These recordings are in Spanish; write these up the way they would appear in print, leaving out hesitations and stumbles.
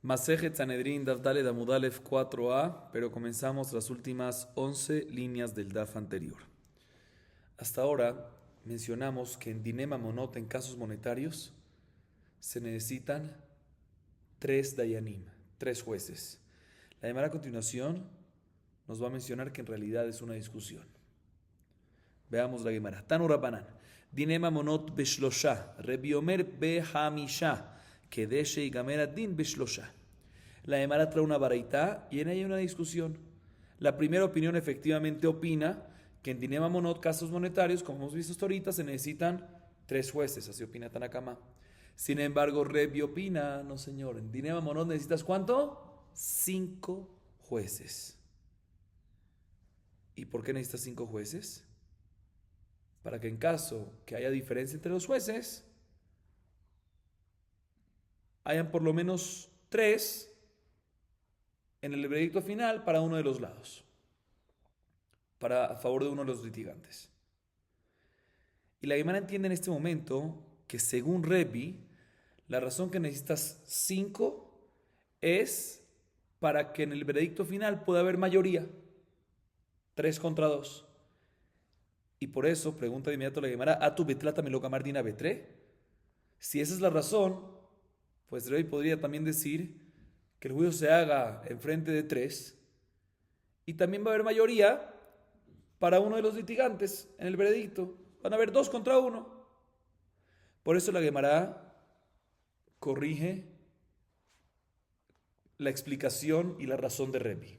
Masejet Sanedrín, Daf Daled Amud Alef 4a, pero comenzamos las últimas 11 líneas del Daf anterior. Hasta ahora mencionamos que en Dinema Monot, en casos monetarios, se necesitan 3 Dayanim, 3 jueces. La Gemara a continuación nos va a mencionar que en realidad es una discusión. Veamos la Gemara. Tanu Rabbanan. Dinema Monot Beshlosha, Rebi Omer Behamisha. Que deshe y gamera din beshlosha. La Gemara trae una baraitá y en ella hay una discusión. La primera opinión efectivamente opina que en Dinema Monot, casos monetarios, como hemos visto hasta ahorita, se necesitan 3 jueces, así opina Tanakama. Sin embargo, Rebi opina, no señor, en Dinema Monot necesitas ¿cuánto? 5 jueces. ¿Y por qué necesitas 5 jueces? Para que en caso que haya diferencia entre los jueces, hayan por lo menos 3 en el veredicto final para uno de los lados, a favor de uno de los litigantes. Y la Gemara entiende en este momento que según Rebi, la razón que necesitas 5 es para que en el veredicto final pueda haber mayoría, 3 contra 2. Y por eso pregunta de inmediato la Gemara, ¿Atu betlata me lo camardina betre? Si esa es la razón, pues Rebi podría también decir que el juicio se haga en frente de 3 y también va a haber mayoría para uno de los litigantes en el veredicto. Van a haber 2 contra 1. Por eso la Gemara corrige la explicación y la razón de Rebi.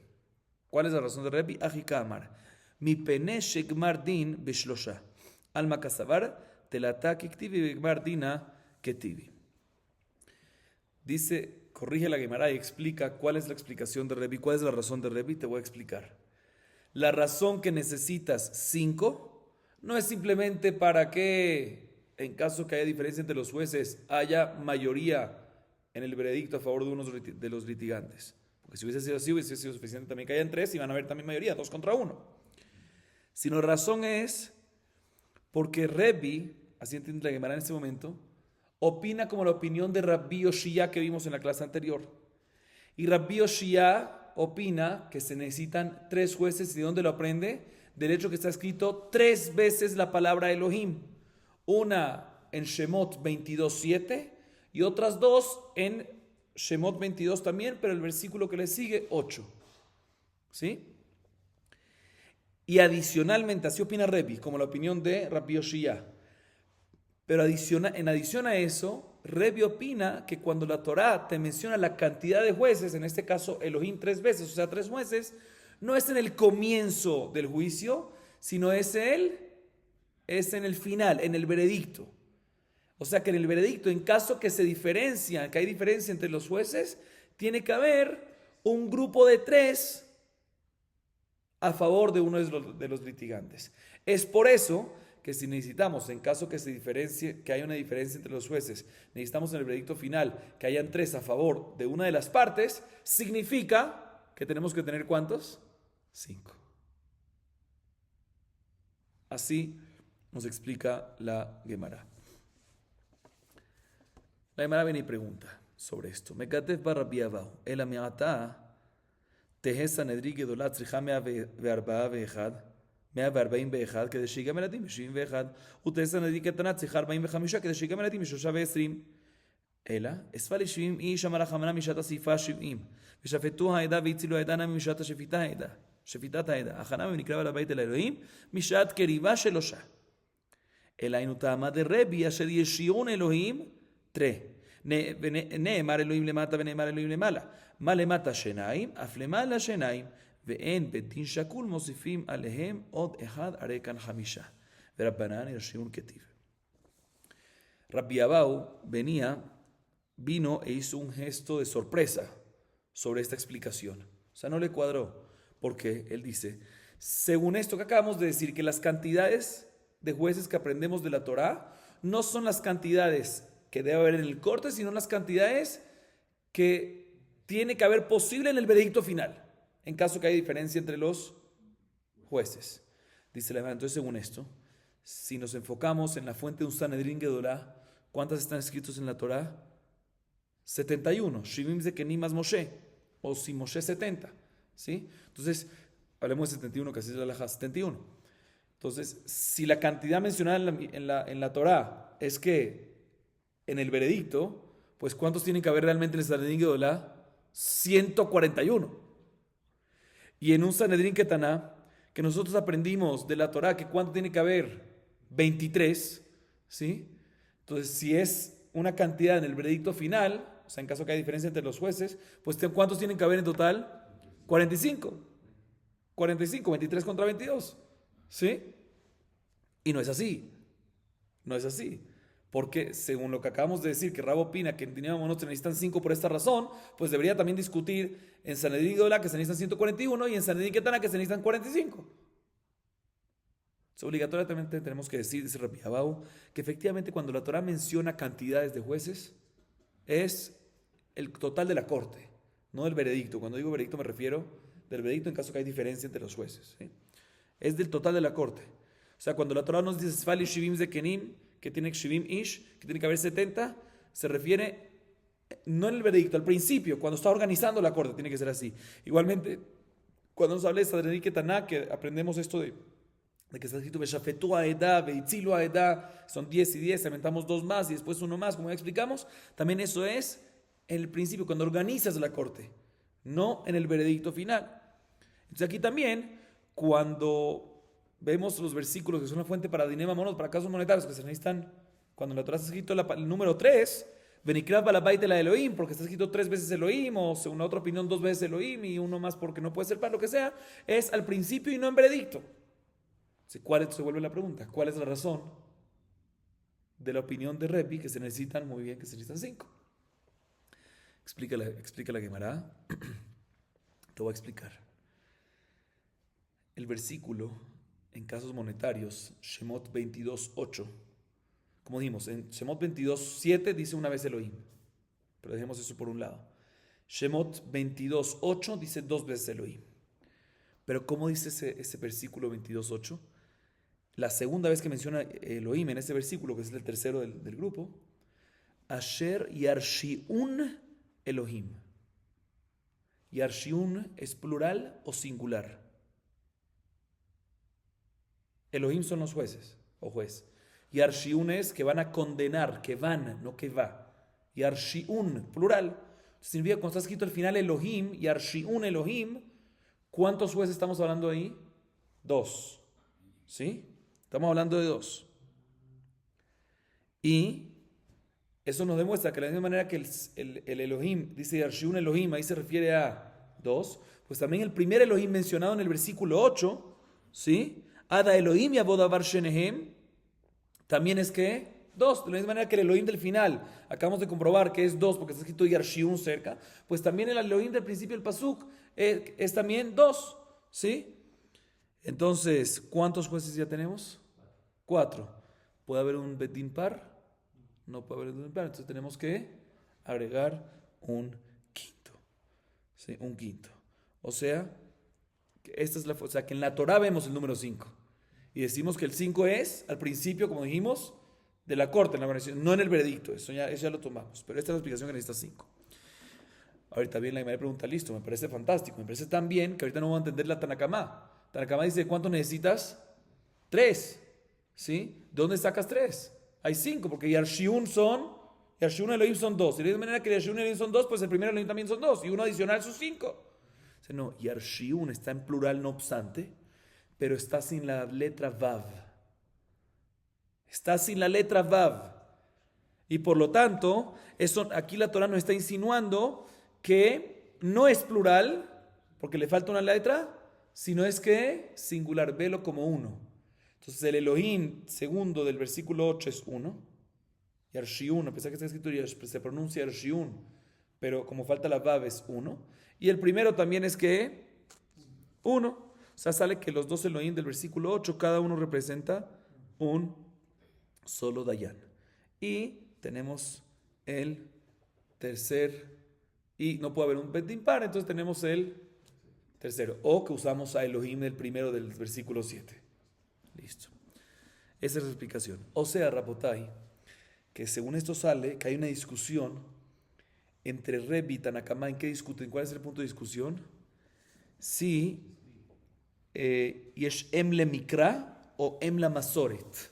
¿Cuál es la razón de Rebi? Ajika Amar. Mi pene shegmar din beshlosha. Alma kasavar telata kiktivi begmar dina ketivi. Dice, corrige la Gemara y explica cuál es la explicación de Rebi, cuál es la razón de Rebi. Te voy a explicar. La razón que necesitas 5 no es simplemente para que, en caso que haya diferencia entre los jueces, haya mayoría en el veredicto a favor de uno de los litigantes. Porque si hubiese sido así, hubiese sido suficiente también que hayan 3 y van a haber también mayoría, 2 contra 1. Sino la razón es porque Rebi, así entiende la Gemara en este momento, opina como la opinión de Rabbi Yoshia que vimos en la clase anterior. Y Rabbi Yoshia opina que se necesitan 3 jueces. ¿Y de dónde lo aprende? Del hecho que está escrito 3 veces la palabra Elohim. Una en Shemot 22:7 y otras 2 en Shemot 22 también, pero el versículo que le sigue 8. ¿Sí? Y adicionalmente, así opina Rebi, como la opinión de Rabbi Yoshia. Pero en adición a eso, Rebi opina que cuando la Torá te menciona la cantidad de jueces, en este caso Elohim 3 veces, o sea 3 jueces, no es en el comienzo del juicio, sino es en el final, en el veredicto. O sea que en el veredicto, en caso que hay diferencia entre los jueces, tiene que haber un grupo de 3 a favor de uno de los litigantes. Es por eso que si necesitamos, en caso que que haya una diferencia entre los jueces, necesitamos en el veredicto final que hayan 3 a favor de una de las partes, significa que tenemos que tener ¿cuántos? 5. Así nos explica la Gemara. La Gemara viene y pregunta sobre esto. Mekatef bar Rabbi Abahu, el amiata תהא סנהדרין גדולה צריכה 141 כדי שיגמר הדין ב-71, ותהא סנהדרין קטנה צריכה 45 כדי שיגמר הדין ב-23. אלא, אספה ל-70 איש אמר החמנה משעת אסיפה 70, ושפטו העדה והצילו העדה נמי משעת שפיטת העדה. החנם ונקרב על הבית אל האלוהים משעת קריבה 3. אלא היינו טעמה דרבי אשר ישיעון אלוהים 3. ונאמר אלוהים למטה ונאמר אלוהים למעלה. מה למטה שיניים, אף למעלה שיניים, ואין בית דין שקול מוסיפים עליהם עוד 1, הרי כאן 5. ורבנן ירשיעון כתיב. Rabbi Abahu vino e hizo un gesto de sorpresa sobre esta explicación. O sea, no le cuadró, porque él dice, según esto que acabamos de decir, que las cantidades de jueces que aprendemos de la Torá no son las cantidades que debe haber en el corte, sino las cantidades que tiene que haber posible en el veredicto final, en caso que haya diferencia entre los jueces. Dice la Gemara, entonces según esto, si nos enfocamos en la fuente de un Sanedrín Gedolá, ¿cuántas están escritos en la Torá? 71. Shivim Zekenim más Moshe. O si Moshe 70. ¿Sí? Entonces, hablemos de 71, que así es la halajá, 71. Entonces, si la cantidad mencionada en la Torah es que en el veredicto, pues ¿cuántos tienen que haber realmente en el Sanedrín Gedolá? 141. Y en un Sanedrín Ketaná, que nosotros aprendimos de la Torah, que ¿cuánto tiene que haber? 23. ¿Sí? Entonces, si es una cantidad en el veredicto final, o sea, en caso que haya diferencia entre los jueces, pues ¿cuántos tienen que haber en total? 45. 45, 23 contra 22. ¿Sí? Y no es así. No es así. Porque según lo que acabamos de decir, que Rab opina que en Dinim Amonot se necesitan 5 por esta razón, pues debería también discutir en Sanedrín Gedolá que se necesitan 141 y en Sanedrín Ketaná que se necesitan 45. Obligatoriamente tenemos que decir, dice Rabbi Abau, que efectivamente cuando la Torah menciona cantidades de jueces, es el total de la corte, no del veredicto. Cuando digo veredicto me refiero del veredicto en caso que hay diferencia entre los jueces. ¿Sí? Es del total de la corte. O sea, cuando la Torah nos dice Sfali Shivim Zekenim, que tiene Shivim Ish, que tiene que haber 70, se refiere no en el veredicto, al principio, cuando está organizando la corte, tiene que ser así. Igualmente, cuando nos habla de Sanedrín Ketaná, que aprendemos esto de que está escrito Beshafetu Aedá, Beitzilu Aedá, son 10 y 10, aumentamos 2 más y después 1 más, como ya explicamos, también eso es en el principio, cuando organizas la corte, no en el veredicto final. Entonces aquí también, cuando vemos los versículos que son la fuente para Dinim Amonot, para casos monetarios que se necesitan, cuando en la Torah está escrito el número 3, Venikrav Balabait la Elohim, porque está escrito 3 veces Elohim, o según otra opinión 2 veces Elohim y 1 más porque no puede ser para lo que sea, es al principio y no en veredicto. ¿Cuál se vuelve la pregunta? ¿Cuál es la razón de la opinión de Rebbi que se necesitan, muy bien, que se necesitan 5? Explica la Gemara. Te voy a explicar. El versículo en casos monetarios, Shemot 22:8. Como dijimos, en Shemot 22:7 dice una vez Elohim. Pero dejemos eso por un lado. Shemot 22:8 dice 2 veces Elohim. Pero ¿cómo dice ese versículo 22:8? La segunda vez que menciona Elohim en ese versículo, que es el tercero del grupo, Asher Yarshiun Elohim. Yarshiun es plural o singular. Elohim son los jueces o juez. Yarshiun es que van a condenar, que van, no que va. Yarshiun, plural. Significa cuando está escrito al final Elohim, Yarshiun Elohim, ¿cuántos jueces estamos hablando ahí? 2. ¿Sí? Estamos hablando de 2. Y eso nos demuestra que de la misma manera que el Elohim dice Yarshiun Elohim, ahí se refiere a 2, pues también el primer Elohim mencionado en el versículo 8, ¿sí? Ada Elohim y Abodabar Shenehem, también es que 2. De la misma manera que el Elohim del final, acabamos de comprobar que es 2 porque está escrito Yarshiun cerca, pues también el Elohim del principio del Pasuk es también 2, ¿sí? Entonces, ¿cuántos jueces ya tenemos? 4. ¿Puede haber un Bet Din par? No puede haber un Bet Din par. Entonces tenemos que agregar un quinto. ¿Sí? Un quinto. O sea, que en la Torah vemos el número 5. Y decimos que el 5 es, al principio, como dijimos, de la corte, en la oración, no en el veredicto. Eso ya lo tomamos. Pero esta es la explicación que necesita 5. Ahorita bien la Gemara pregunta, listo, me parece fantástico. Me parece tan bien que ahorita no voy a entender la Tanakamá. Tanakamá dice, ¿cuánto necesitas? 3. ¿Sí? ¿De dónde sacas 3? Hay 5, porque Yarshiun Elohim son 2. Y de la manera que Yarshiun Elohim son 2, pues el primero Elohim también son 2. Y uno adicional son 5. No, Yarshiun está en plural no obstante, pero está sin la letra Vav. Está sin la letra Vav. Y por lo tanto, aquí la Torah nos está insinuando que no es plural, porque le falta una letra, sino es que singular, velo como 1. Entonces el Elohim segundo del versículo 8 es 1. Yarshiun, a pesar que está escrito, se pronuncia Yarshiun, pero como falta la Vav es 1. Y el primero también es que 1. O sea, sale que los 2 Elohim del versículo 8, cada uno representa un solo Dayan. Y tenemos el tercer, y no puede haber un Bet Din par, entonces tenemos el tercero. O que usamos a Elohim del primero del versículo 7. Listo. Esa es la explicación. O sea, Rabotai, que según esto sale que hay una discusión entre Rebbe y Tanakama, ¿en qué discuten? ¿Cuál es el punto de discusión? Si Yesh Em le Mikra o Em la Masoret.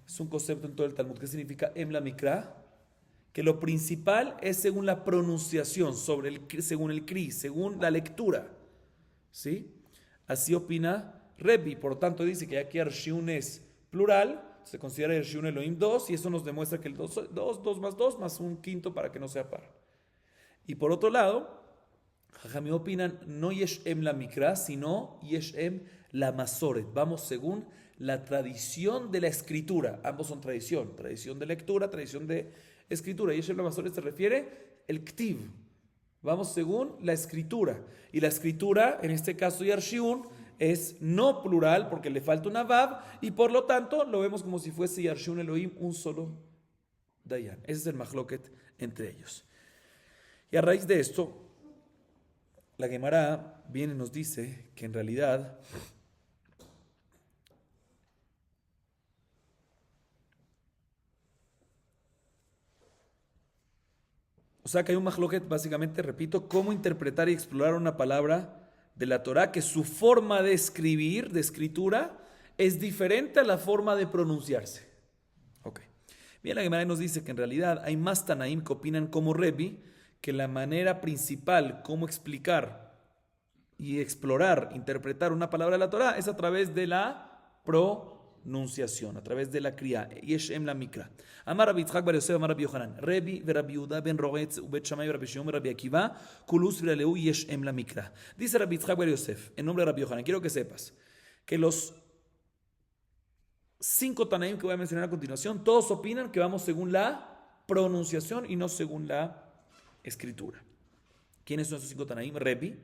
Es un concepto en todo el Talmud. ¿Qué significa Em la Mikra? Que lo principal es según la pronunciación, según el Kri, según la lectura. ¿Sí? Así opina Rebbe. Por lo tanto, dice que aquí Arshiun es plural, se considera Arshiun Elohim 2, y eso nos demuestra que el 2 más 2 más un quinto para que no sea par. Y por otro lado, Jajamim opinan no Yesh Em la Mikra, sino Yesh Em la Masoret. Vamos según la tradición de la escritura. Ambos son tradición de lectura, tradición de escritura. Yesh Em la Masoret se refiere el Ktiv. Vamos según la escritura. Y la escritura, en este caso Yarshiun, es no plural porque le falta una Vav, y por lo tanto lo vemos como si fuese Yarshiun Elohim un solo Dayan. Ese es el Mahloket entre ellos. Y a raíz de esto, la Gemara viene y nos dice que en realidad o sea que hay un mahloket, básicamente, repito, cómo interpretar y explorar una palabra de la Torah que su forma de escribir, de escritura, es diferente a la forma de pronunciarse. Ok. Bien, la Gemara nos dice que en realidad hay más Tanaim que opinan como Rebbe, que la manera principal, cómo explicar y explorar, interpretar una palabra de la Torah, es a través de la pronunciación, a través de la kriya. Yesh Em la Mikra. Amar Rabbi Yitzchak bar Yosef, Amar Rabbi Yochanan, Rebbe Rabbi Yehuda ben Roetz, Ubet Shammai, Rabbi Shimon, Rabbi Akiva, Kulus v'Raleu Yesh Em la Mikra. Dice Rabbi Yitzchak bar Yosef, en nombre de Rabbi Yochanan, quiero que sepas que los 5 Tanaim que voy a mencionar a continuación, todos opinan que vamos según la pronunciación y no según la escritura. ¿Quiénes son esos 5 Tanaim? Rebbe,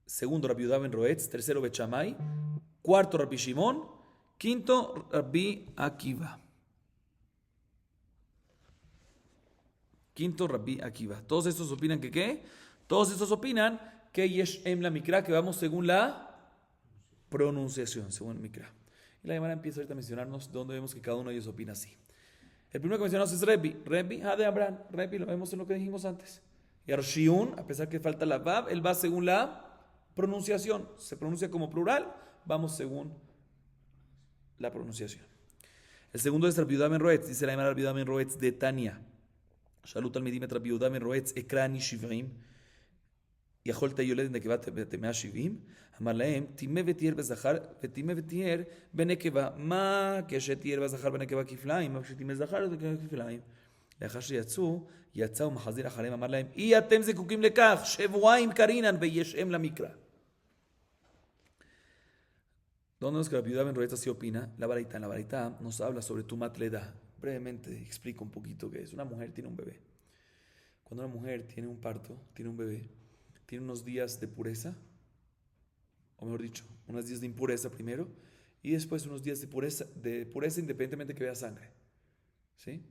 segundo Rabbi Yehuda ben Roetz, tercero Bet Shammai, cuarto Rabbi Shimon, quinto Rabbi Akiva. Quinto Rabbi Akiva. Todos estos opinan que ¿qué? Todos estos opinan que Yesh Em la Mikra, que vamos según la pronunciación, según Mikra. Y la Gemara empieza ahorita a mencionarnos dónde vemos que cada uno de ellos opina así. El primero que mencionamos es Rebbe. Rebbe, de Abraham. Rebbe, lo vemos en lo que dijimos antes. Y Arshiun, a pesar que falta la Vav, él va según la pronunciación. Se pronuncia como plural, vamos según la pronunciación. El segundo es Rabbi Yehuda ben Roetz. Dice la Gemara Rabbi Yehuda ben Roetz de Tania. שאלו תלמידים את רבי יהודה בן רועץ, אקרא אני 70, יכולת יולדת נקבה תמאה 70? אמר להם, טימא ותיאר בזכר, וטימא ותיאר בנקבה. מה כשתיאר בזכר בנקבה כפליים, מה כשתימא זכר כפליים? לאחר שיצאו, יצא ומחזיר אחריהם, אמר להם, אי אתם זקוקים לכך, שבועיים קרינן ויש אם למקרא. ¿Dónde nos que Rabbi Yehuda ben Roetz así opina? La Baraita nos habla sobre Tumat Leda. Brevemente explico un poquito qué es. Una mujer tiene un bebé. Cuando una mujer tiene un parto, tiene un bebé, tiene unos días de pureza, o mejor dicho, unos días de impureza primero, y después unos días de pureza independientemente que vea sangre. ¿Sí?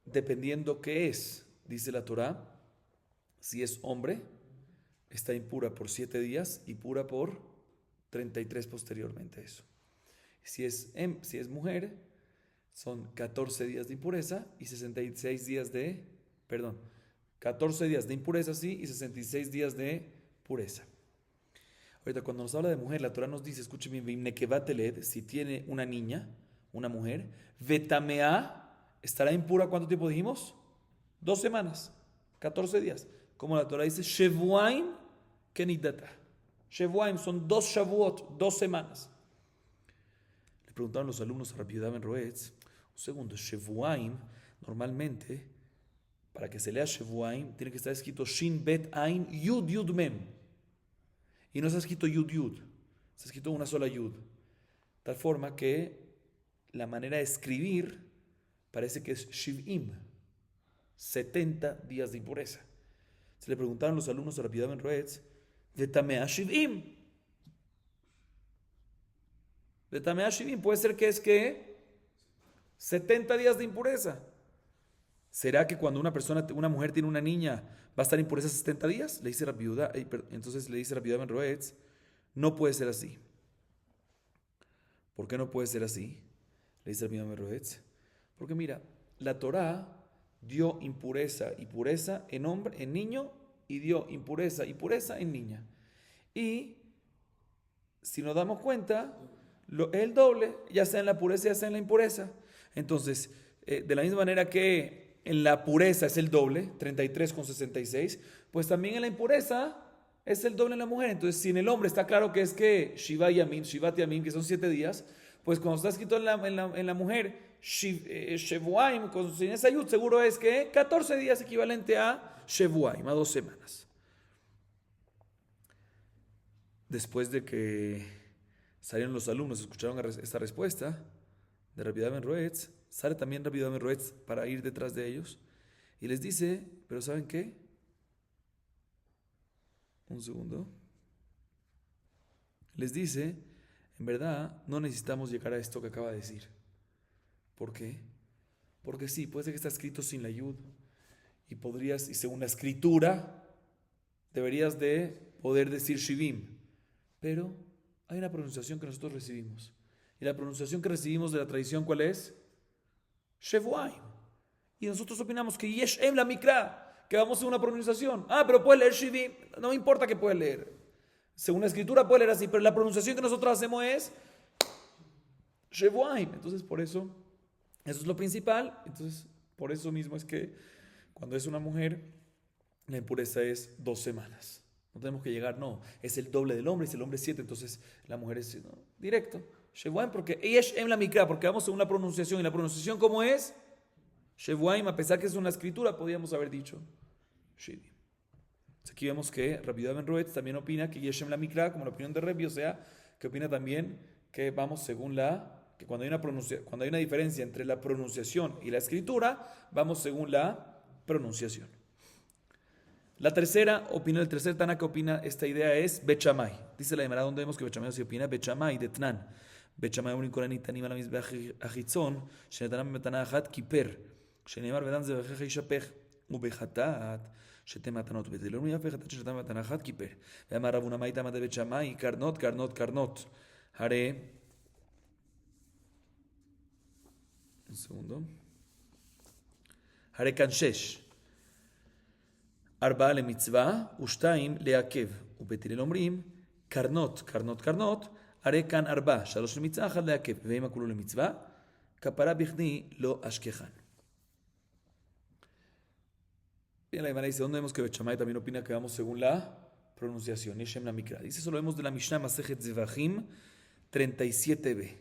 Dependiendo qué es, dice la Torah, si es hombre, está impura por 7 días y pura por 33 posteriormente a eso. Si es mujer, son 14 días de impureza y 66 días de, 14 días de impureza, sí, y 66 días de pureza. Ahorita, cuando nos habla de mujer, la Torah nos dice, escuchen bien, si tiene una niña, una mujer, vetamea, estará impura, ¿cuánto tiempo dijimos? 2 semanas, 14 días. Como la Torah dice, shevuaim kenidata. Shevuaim son 2 shavuot, 2 semanas. Preguntaron los alumnos a Rabbi Yehuda ben Roetz, un segundo, Shevuaim, normalmente, para que se lea Shevuaim, tiene que estar escrito Shin Bet Ain Yud Yud Mem. Y no está escrito Yud Yud, está escrito una sola Yud. Tal forma que la manera de escribir parece que es Shivim, 70 días de impureza. Se le preguntaron los alumnos a Rabbi Yehuda ben Roetz, Vetamea Shivim. De Tamea Shivim, puede ser que es que 70 días de impureza. ¿Será que cuando una mujer tiene una niña, va a estar impureza 70 días? Le dice Rabbi Yehuda, entonces le dice Rabbi Yehuda ben Roetz, no puede ser así. ¿Por qué no puede ser así? Le dice Rabbi Yehuda ben Roetz, porque mira, la Torá dio impureza y pureza en hombre, en niño, y dio impureza y pureza en niña. Y si nos damos cuenta, el doble, ya sea en la pureza, ya sea en la impureza. Entonces, de la misma manera que en la pureza es el doble, 33,66, pues también en la impureza es el doble en la mujer. Entonces, si en el hombre está claro que es que Shivat Yamim, que son 7 días, pues cuando está escrito en la mujer, Shevuaim, sin esa yud, seguro es que 14 días equivalente a Shevuaim, a 2 semanas. Después de que salieron los alumnos, escucharon esta respuesta de Rabbi Ben Roetz, sale también Rabbi Ben Roetz para ir detrás de ellos y les dice, pero ¿saben qué? Un segundo. Les dice, en verdad no necesitamos llegar a esto que acaba de decir. ¿Por qué? Porque sí, puede ser que está escrito sin la yud y podrías, y según la escritura, deberías de poder decir shivim, pero hay una pronunciación que nosotros recibimos. Y la pronunciación que recibimos de la tradición, ¿cuál es? Shevuaim. Y nosotros opinamos que Yesh Em la Mikra, que vamos a una pronunciación. Pero puede leer Shivim. No me importa que pueda leer. Según la escritura puede leer así, pero la pronunciación que nosotros hacemos es Shevuaim. Entonces, por eso, eso es lo principal. Entonces, por eso mismo es que cuando es una mujer, la impureza es 2 semanas. No tenemos que llegar, no, es el doble del hombre, es el hombre 7, entonces la mujer es directo. Shevuaim, porque Yesh Em la Mikra, porque vamos a una pronunciación, y la pronunciación, ¿cómo es? Shevuaim, a pesar que es una escritura, podríamos haber dicho Shivim. Aquí vemos que Rabbi Ben Roetz también opina que Yesh Em la Mikra, como la opinión de Rebbe, o sea, que opina también que vamos según que cuando hay una diferencia entre la pronunciación y la escritura, vamos según la pronunciación. La tercera opinión, el tercer Tana que opina esta idea es Bet Shammai. Dice la Gemara, donde vemos que Bet Shammai se opina, Bet Shammai de Tnan. Bet Shammai אומרים כל הניתנים על המזבח החיצון, שנתנם במתנה אחת כיפר, שנאמר בדם זבחיך יישפך, ובחטאת שתי מתנות, וזה לא יפה חטאת ששתם במתנה אחת כיפר. ואמר רב הונא מאי תמא דבית שמאי, קרנות, קרנות, קרנות. הרי, un segundo, הרי כאן 6. 4 למצווה ו2 לעכב. ובית הלל אומרים, קרנות, קרנות, קרנות, הרי כאן 4, 3 למצווה, 1 לעכב. ואם הכולו למצווה, כפרה בכדי לא אשכחן. Bien, la Gemara dice, ¿dónde vemos que Bet Shammai también opina que vamos según la pronunciación? Yeshem la Mikra. Dice, eso lo vemos de la Mishnah Masejet Zevachim 37b.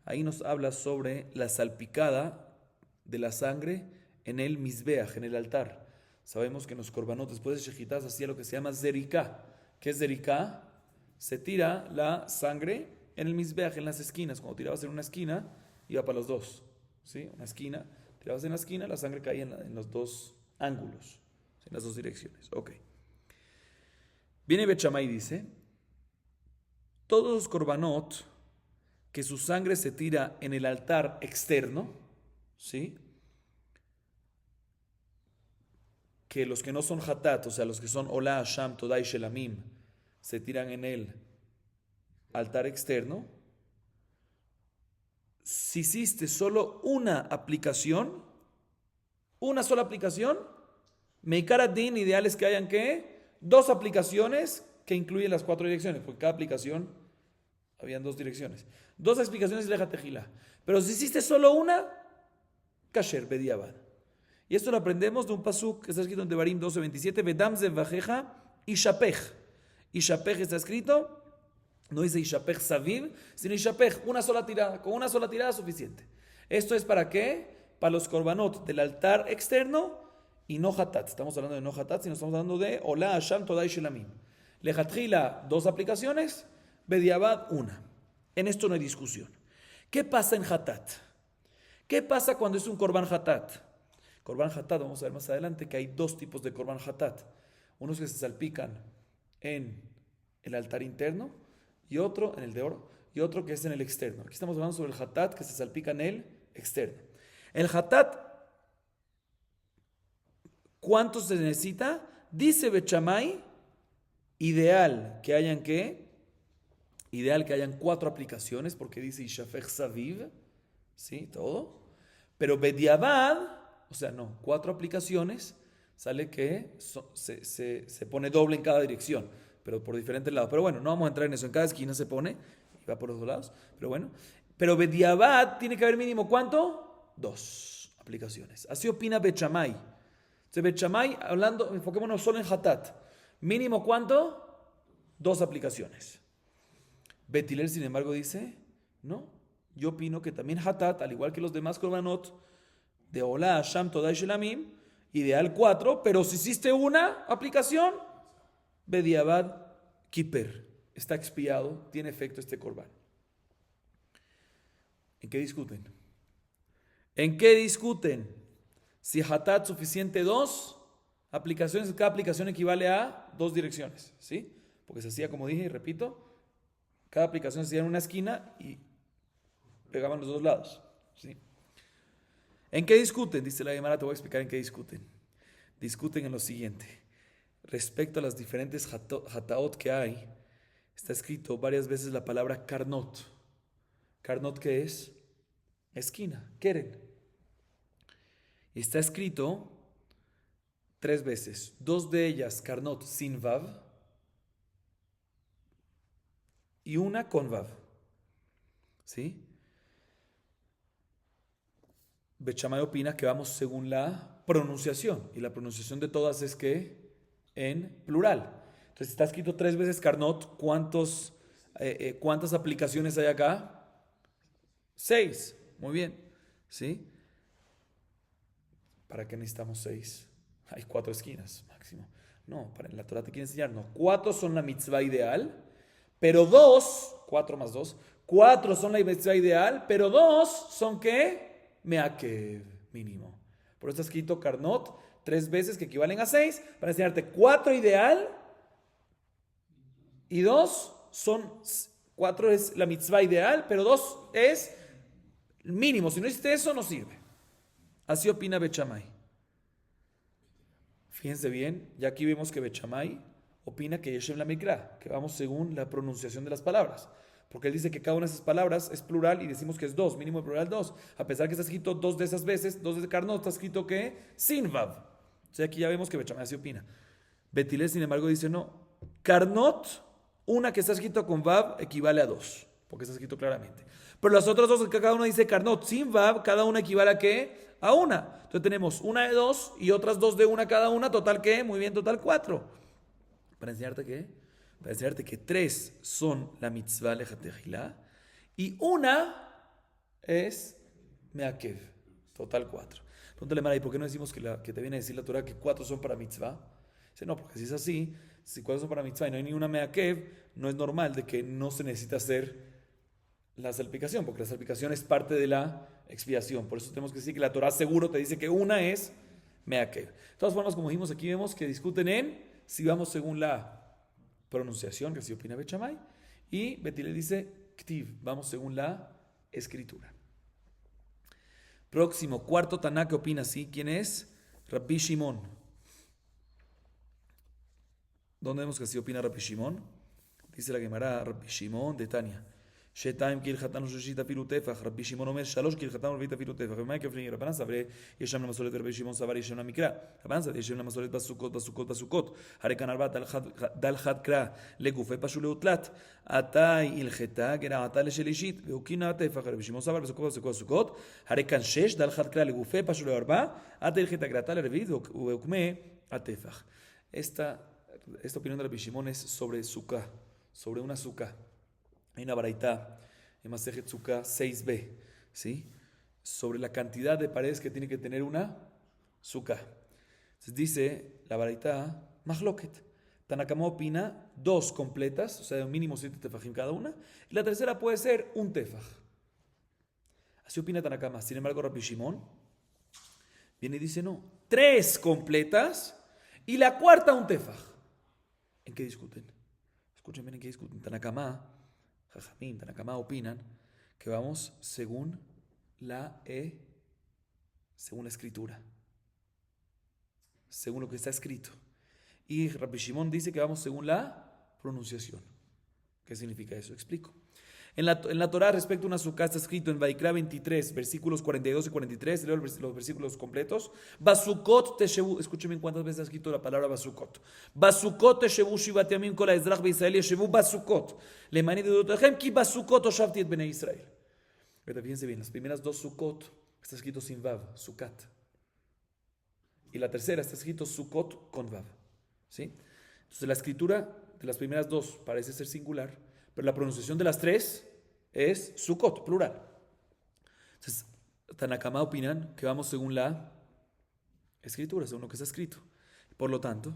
Ahí nos habla sobre la salpicada de la sangre en el Mizbeach, en el altar. Sabemos que en los korbanot, después de Shechitá, se hacía lo que se llama Zerika. ¿Qué es Zerika? Se tira la sangre en el Mizbeach, en las esquinas. Cuando tirabas en una esquina, iba para los dos. ¿Sí? Una esquina, tirabas en la esquina, la sangre caía en los dos ángulos, en las dos direcciones. Ok. Viene Bet Shammai y dice, todos los korbanot que su sangre se tira en el altar externo, ¿sí? Que los que no son hatat, o sea, los que son Ola, Hasham, Todai, Shelamim, se tiran en el altar externo. Si hiciste solo una aplicación, una sola aplicación, Meikar Adin, ideal es que hayan ¿qué? 2 aplicaciones que incluyen las 4 direcciones, porque cada aplicación habían 2 direcciones. 2 explicaciones de la tejila. Pero si hiciste solo una, kasher, bediabad. Y esto lo aprendemos de un pasuk que está escrito en Devarim 12:27, Vedam zevajeja ishapech. Ishapech está escrito, no dice ishapech saviv, sino ishapech, una sola tirada. Con una sola tirada es suficiente. ¿Esto es para qué? Para los korbanot del altar externo y no hatat. Estamos hablando de no hatat, sino estamos hablando de Ola, Hasham, Todai, Shelamim. Lejatjila, 2 aplicaciones, bediabad, 1. En esto no hay discusión. ¿Qué pasa en hatat? ¿Qué pasa cuando es un korban hatat? Korban hatat, vamos a ver más adelante que hay 2 tipos de korban hatat. Unos que se salpican en el altar interno y otro en el de oro y otro que es en el externo. Aquí estamos hablando sobre el hatat que se salpica en el externo. El hatat, ¿cuánto se necesita? Dice Bet Shammai, ideal que hayan ¿qué? Ideal que hayan 4 aplicaciones porque dice Ishafech Saviv, ¿sí? Todo. Pero Bediabad, o sea, no, 4 aplicaciones, sale que se pone doble en cada dirección, pero por diferentes lados. Pero bueno, no vamos a entrar en eso. En cada esquina se pone y va por los dos lados. Pero bueno. Pero Bediabad tiene que haber mínimo ¿cuánto? 2 aplicaciones. Así opina Bet Shammai. Entonces Bet Shammai, hablando, enfoquémonos solo en Hatat. Mínimo ¿cuánto? 2 aplicaciones. Bet Hillel, sin embargo, dice, no, yo opino que también Hatat, al igual que los demás Korbanot, de Olá, Hasham, Todai, Shelamim, ideal 4, pero si hiciste una aplicación, Bediabad, Kiper, está expiado, tiene efecto este Korban. ¿En qué discuten? ¿En qué discuten? Si Hatat suficiente 2 aplicaciones, cada aplicación equivale a 2 direcciones, ¿sí? Porque se hacía, como dije y repito, cada aplicación se hacía en una esquina y pegaban los dos lados, ¿sí? ¿En qué discuten? Dice la Gemara, te voy a explicar en qué discuten. Discuten en lo siguiente. Respecto a las diferentes hataot que hay, está escrito varias veces la palabra karnot. ¿Karnot qué es? Esquina, keren. Y está escrito 3 veces. 2 de ellas, karnot sin vav, y una con vav. ¿Sí? Bet Shammai opina que vamos según la pronunciación. Y la pronunciación de todas es que en plural. Entonces está escrito 3 veces Carnot. ¿Cuántas aplicaciones hay acá? 6. Muy bien. ¿Sí? ¿Para qué necesitamos 6? Hay 4 esquinas máximo. No, en la Torah te quiere enseñar. No, 4 son la mitzvah ideal, pero 2, 4 más 2, 4 son la mitzvah ideal, pero 2 son ¿qué? Meakev, mínimo. Por eso está escrito Carnot 3 veces que equivalen a 6 para enseñarte 4 ideal y 2 son, 4 es la mitzvah ideal, pero 2 es mínimo. Si no hiciste eso, no sirve. Así opina Bet Shammai. Fíjense bien, ya aquí vemos que Bet Shammai opina que Yeshem la Mikra, que vamos según la pronunciación de las palabras. Porque él dice que cada una de esas palabras es plural y decimos que es 2, mínimo plural 2. A pesar que está escrito 2 de esas veces, 2 de Carnot, está escrito que sin vav. O sea, aquí ya vemos que Bet Shammai así opina. Bet Hillel, sin embargo, dice no. Carnot, una que está escrito con vav, equivale a 2, porque está escrito claramente. Pero las otras 2 que cada una dice Carnot sin vav, cada una equivale a ¿qué? A una. Entonces tenemos una de 2 y otras 2 de una cada una, total ¿qué? Muy bien, total 4. ¿Para enseñarte qué? Para enseñarte que 3 son la mitzvah lejatejilá y una es meakev, total 4. Pregúntale, Mara, ¿y por qué no decimos que te viene a decir la Torah que 4 son para mitzvah? Dice, no, porque si es así, si 4 son para mitzvah y no hay ninguna meakev, no es normal de que no se necesita hacer la salpicación, porque la salpicación es parte de la expiación. Por eso tenemos que decir que la Torah seguro te dice que una es meakev. De todas formas, como dijimos aquí, vemos que discuten en si vamos según la pronunciación, que así opina Bet Shammai, y Bet Hillel dice Ktiv, vamos según la escritura. Próximo, cuarto Taná que opina así, ¿quién es? Rabbi Shimon. ¿Dónde vemos que así opina Rabbi Shimon? Dice la Gemara, Rabbi Shimon de Tania. שתיים כהלכתן ושלישית אפילו טפח. רבי שמעון אומר 3 כהלכתן ורביעית אפילו טפח. ומה כפרי רבנן סברי יש שם למסורת ורבי שמעון סבר יש שם למקרא. רבנן סברי יש שם למסורת בסוכות. הרי כאן 4 דל חד קרא לגופי פשו להותלת. עתה הלכתה גרעתה לשלישית והוא קינה טפח. רבי שמעון סבר בסוכות. הרי כאן 6 דל חד קרא לגופי פשו ל4. עתה הלכתה גרעתה לרביעית והוקמה הטפח. Esta opinión de Rabbi Shimon es sobre sukkah, sobre una sukkah. Hay una baraitá en Masejet Sukkah 6b, ¿sí? Sobre la cantidad de paredes que tiene que tener una sukkah. Entonces dice la baraitá, mahloket. Tanakama opina 2 completas, o sea, un mínimo 7 tefajim cada una, y la tercera puede ser un tefaj. Así opina Tanakama. Sin embargo, Rabbi Shimon viene y dice no, 3 completas y la cuarta un tefaj. ¿En qué discuten? Escuchen bien en qué discuten. Tanakama Jajamim, Tanakama opinan que vamos según la escritura, según lo que está escrito. Y Rabbi Shimon dice que vamos según la pronunciación. ¿Qué significa eso? Explico. En la Torah, respecto a una sukkah, está escrito en Vaikra 23, versículos 42 y 43, leo los versículos completos. Basukot teshevu, escúcheme cuántas veces está escrito la palabra basukot. Basukot teshevu shivat yamim kol haezrach beIsrael yeshevu basukot. Lemani dedotechem ki basukot oshavti et bnei Israel. Pero fíjense bien, las primeras dos sukot está escrito sin vav, sukat. Y la tercera está escrito sukot con vav. ¿Sí? Entonces la escritura de las primeras dos parece ser singular, pero la pronunciación de las tres es Sukkot, plural. Entonces, Tanakama opinan que vamos según la escritura, según lo que está escrito. Por lo tanto,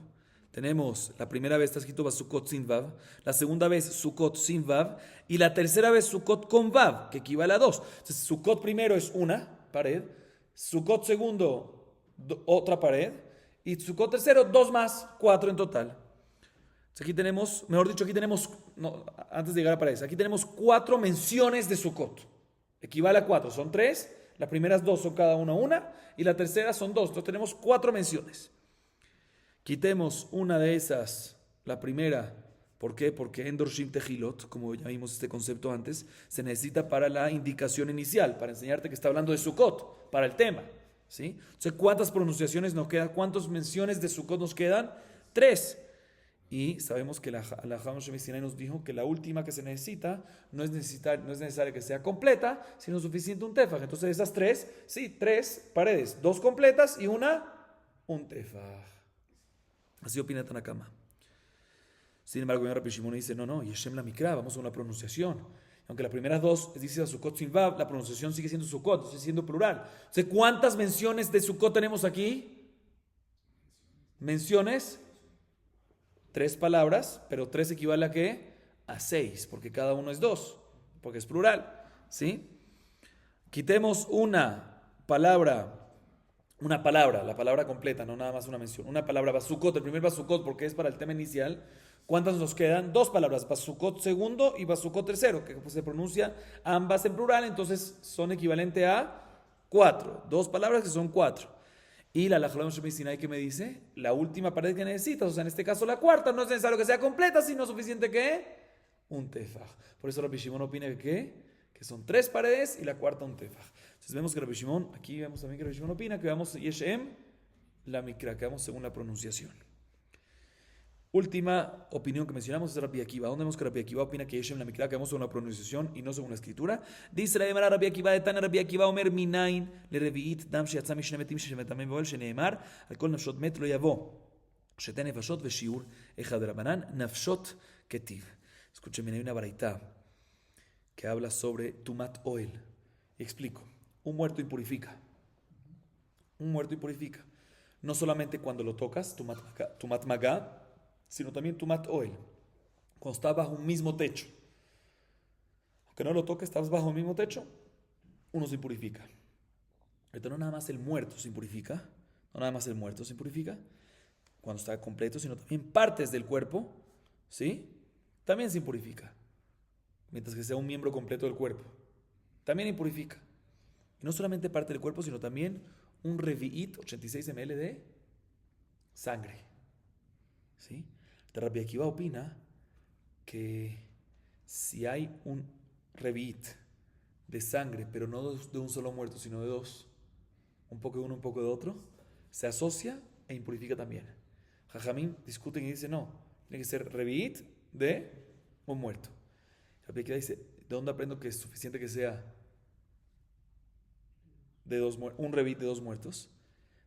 tenemos la primera vez está escrito Basukot sin Vav, la segunda vez Sukkot sin Vav, y la tercera vez Sukkot con Vav, que equivale a dos. Entonces, Sukkot primero es una pared, Sukkot segundo otra pared, y Sukkot tercero dos más, cuatro en total. Aquí tenemos, mejor dicho, antes de llegar a paredes, aquí tenemos 4 menciones de Sukkot. Equivale a 4, son 3, las primeras 2 son cada una, y la tercera son 2. Entonces tenemos 4 menciones. Quitemos una de esas, la primera. ¿Por qué? Porque Endorshim Tehilot, como ya vimos este concepto antes, se necesita para la indicación inicial, para enseñarte que está hablando de Sukkot, para el tema. ¿Sí? Entonces, ¿cuántas pronunciaciones nos quedan? ¿Cuántas menciones de Sukkot nos quedan? 3. Y sabemos que la Jajam Moshe Sinai nos dijo que la última que se necesita no es necesario que sea completa, sino suficiente un tefaj. Entonces esas 3, sí, 3 paredes, 2 completas y un tefaj. Así opina Tanakama. Sin embargo, Rabbi Shimon dice, no, Yeshem la Mikra, vamos a una pronunciación. Aunque las primeras 2 dice Sukkot sin Vav, la pronunciación sigue siendo Sukkot, sigue siendo plural. Entonces, ¿cuántas menciones de Sukkot tenemos aquí? Menciones 3 palabras, pero 3 equivale a ¿qué? A 6, porque cada uno es 2, porque es plural, ¿sí? Quitemos una palabra, la palabra completa, no nada más una mención. Una palabra, basukot, el primer basukot, porque es para el tema inicial. ¿Cuántas nos quedan? 2 palabras, basukot segundo y basukot tercero, que se pronuncia ambas en plural, entonces son equivalente a 4. 2 palabras que son 4. Y la Jajam Moshe Sinai que me dice, la última pared que necesitas, o sea, en este caso la cuarta, no es necesario que sea completa, sino suficiente que un tefaj. Por eso Rabbi Shimon opina que son 3 paredes y la cuarta un tefaj. Entonces vemos que Rabbi Shimon, aquí vemos también que Rabbi Shimon opina que vamos Yeshem la Mikra, que vamos según la pronunciación. Última opinión que mencionamos es Rabbi Akiva. ¿Dónde vemos que Rabbi Akiva opina que Yeshem la Mikra, que vamos según la pronunciación y no según la escritura? Dice Rabbi Akiva de Tana, Rabbi Akiva Omer Minain le Revi'it Dam sheyatzah mishne metim shemetamem be'oel sheneemar al kol nafshot met lo yavo shete nefashot ve'shiur echad rabanan nafshot ketiv. Escúcheme, hay una baraita que habla sobre Tumat Oel. Y explico. Un muerto impurifica. No solamente cuando lo tocas, Tumat Maga, sino también Tumat Oel, cuando estás bajo un mismo techo. Aunque no lo toques, estás bajo el mismo techo, uno se impurifica. Entonces no nada más el muerto se impurifica, cuando está completo, sino también partes del cuerpo, ¿sí? También se impurifica. Mientras que sea un miembro completo del cuerpo, también impurifica. Y no solamente parte del cuerpo, sino también un revi'it, 86 ml de sangre. ¿Sí? Rabbi Akiva opina que si hay un revi'it de sangre, pero no de un solo muerto, sino de 2, un poco de uno, un poco de otro, se asocia e impurifica también. Jajamim discuten y dicen no, tiene que ser revi'it de un muerto. Rabbi Akiva dice, ¿de dónde aprendo que es suficiente que sea un revi'it de 2 muertos?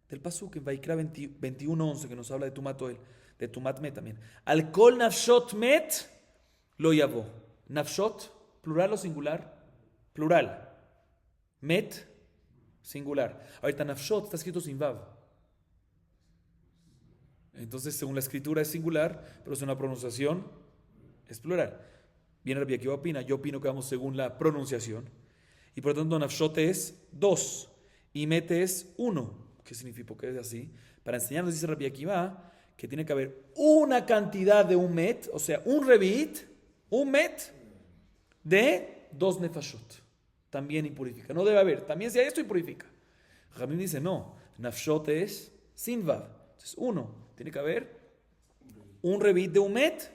Del pasuk en Vaikra 21:11 que nos habla de Tumat Oel, de Tumat Met también. Al kol nafshot met lo yavo. Nafshot, plural o singular? Plural. Met, singular. Ahorita nafshot está escrito sin vav. Entonces, según la escritura es singular, pero según la pronunciación es plural. Viene Rabbi Akiva opina, yo opino que vamos según la pronunciación. Y por lo tanto, nafshot es 2 y met es 1. ¿Qué significa? ¿Por qué es así? Para enseñarnos, dice Rabbi Akiva, que tiene que haber una cantidad de un met, o sea, un revi'it, un met de 2 nefashot. También impurifica. No debe haber. También si hay esto, impurifica. Jamim dice, no, nafshot es sin vav. Entonces, 1, tiene que haber un revi'it de un met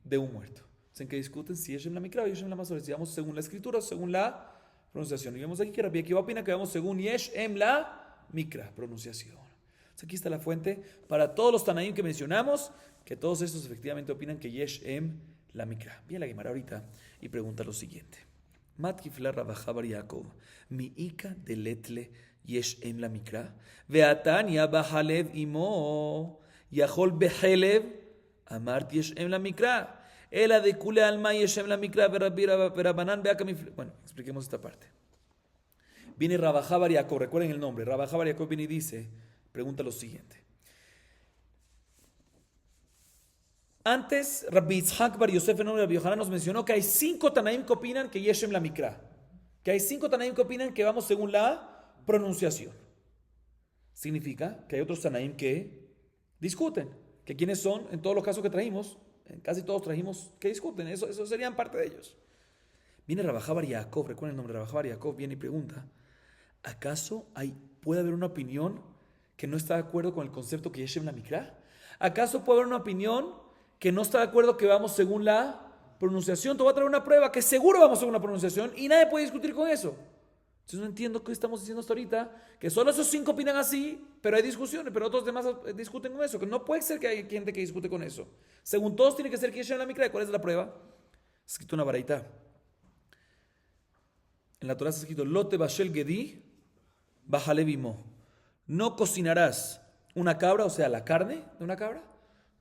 de un muerto. ¿En qué discuten? Si Yeshem la Mikra o Yeshem la Masoret. Si vamos según la escritura o según la pronunciación. Y vemos aquí que Rabbi Akiva opina que vamos según Yeshem la Mikra, pronunciación. Entonces aquí está la fuente para todos los Tanaim que mencionamos, que todos estos efectivamente opinan que Yeshem la Mikra. Viene la Gemara ahorita y pregunta lo siguiente. Matkifla Rabajá bar Yaakov, mi ika de letle Yeshem la Mikra, veatania bahalev imo, yachol behelev, amart Yeshem la Mikra. Ela de kule alma Yeshem la Mikra, verabanan beakamifle. Bueno, expliquemos esta parte. Viene Rabajá bar Yaakov, recuerden el nombre. Rabajá bar Yaakov viene y dice, pregunta lo siguiente. Antes, Rabbi Yitzhak bar Yosef en nombre de Rabbi Yohanan nos mencionó que hay 5 Tanaim que opinan que Yeshem la Mikra. Que hay 5 Tanaim que opinan que vamos según la pronunciación. Significa que hay otros Tanaim que discuten. Que quiénes son, en todos los casos que trajimos, en casi todos trajimos que discuten. Eso serían parte de ellos. Viene Rabajá bar Yaakov, recuerden el nombre de Rabajá bar Yaakov, viene y pregunta, ¿acaso puede haber una opinión que no está de acuerdo con el concepto que Yeshem la Mikra? ¿Acaso puede haber una opinión que no está de acuerdo que vamos según la pronunciación? Te voy a traer una prueba que seguro vamos según la pronunciación y nadie puede discutir con eso. Entonces no entiendo qué estamos diciendo hasta ahorita, que solo esos 5 opinan así, pero hay discusiones, pero otros demás discuten con eso, que no puede ser que haya gente que discute con eso. Según todos tiene que ser que Yeshem la Mikra. ¿Cuál es la prueba? Escrito una baraita. En la Torah está escrito, Lote bashel gedi bajalevimo. No cocinarás una cabra, o sea, la carne de una cabra,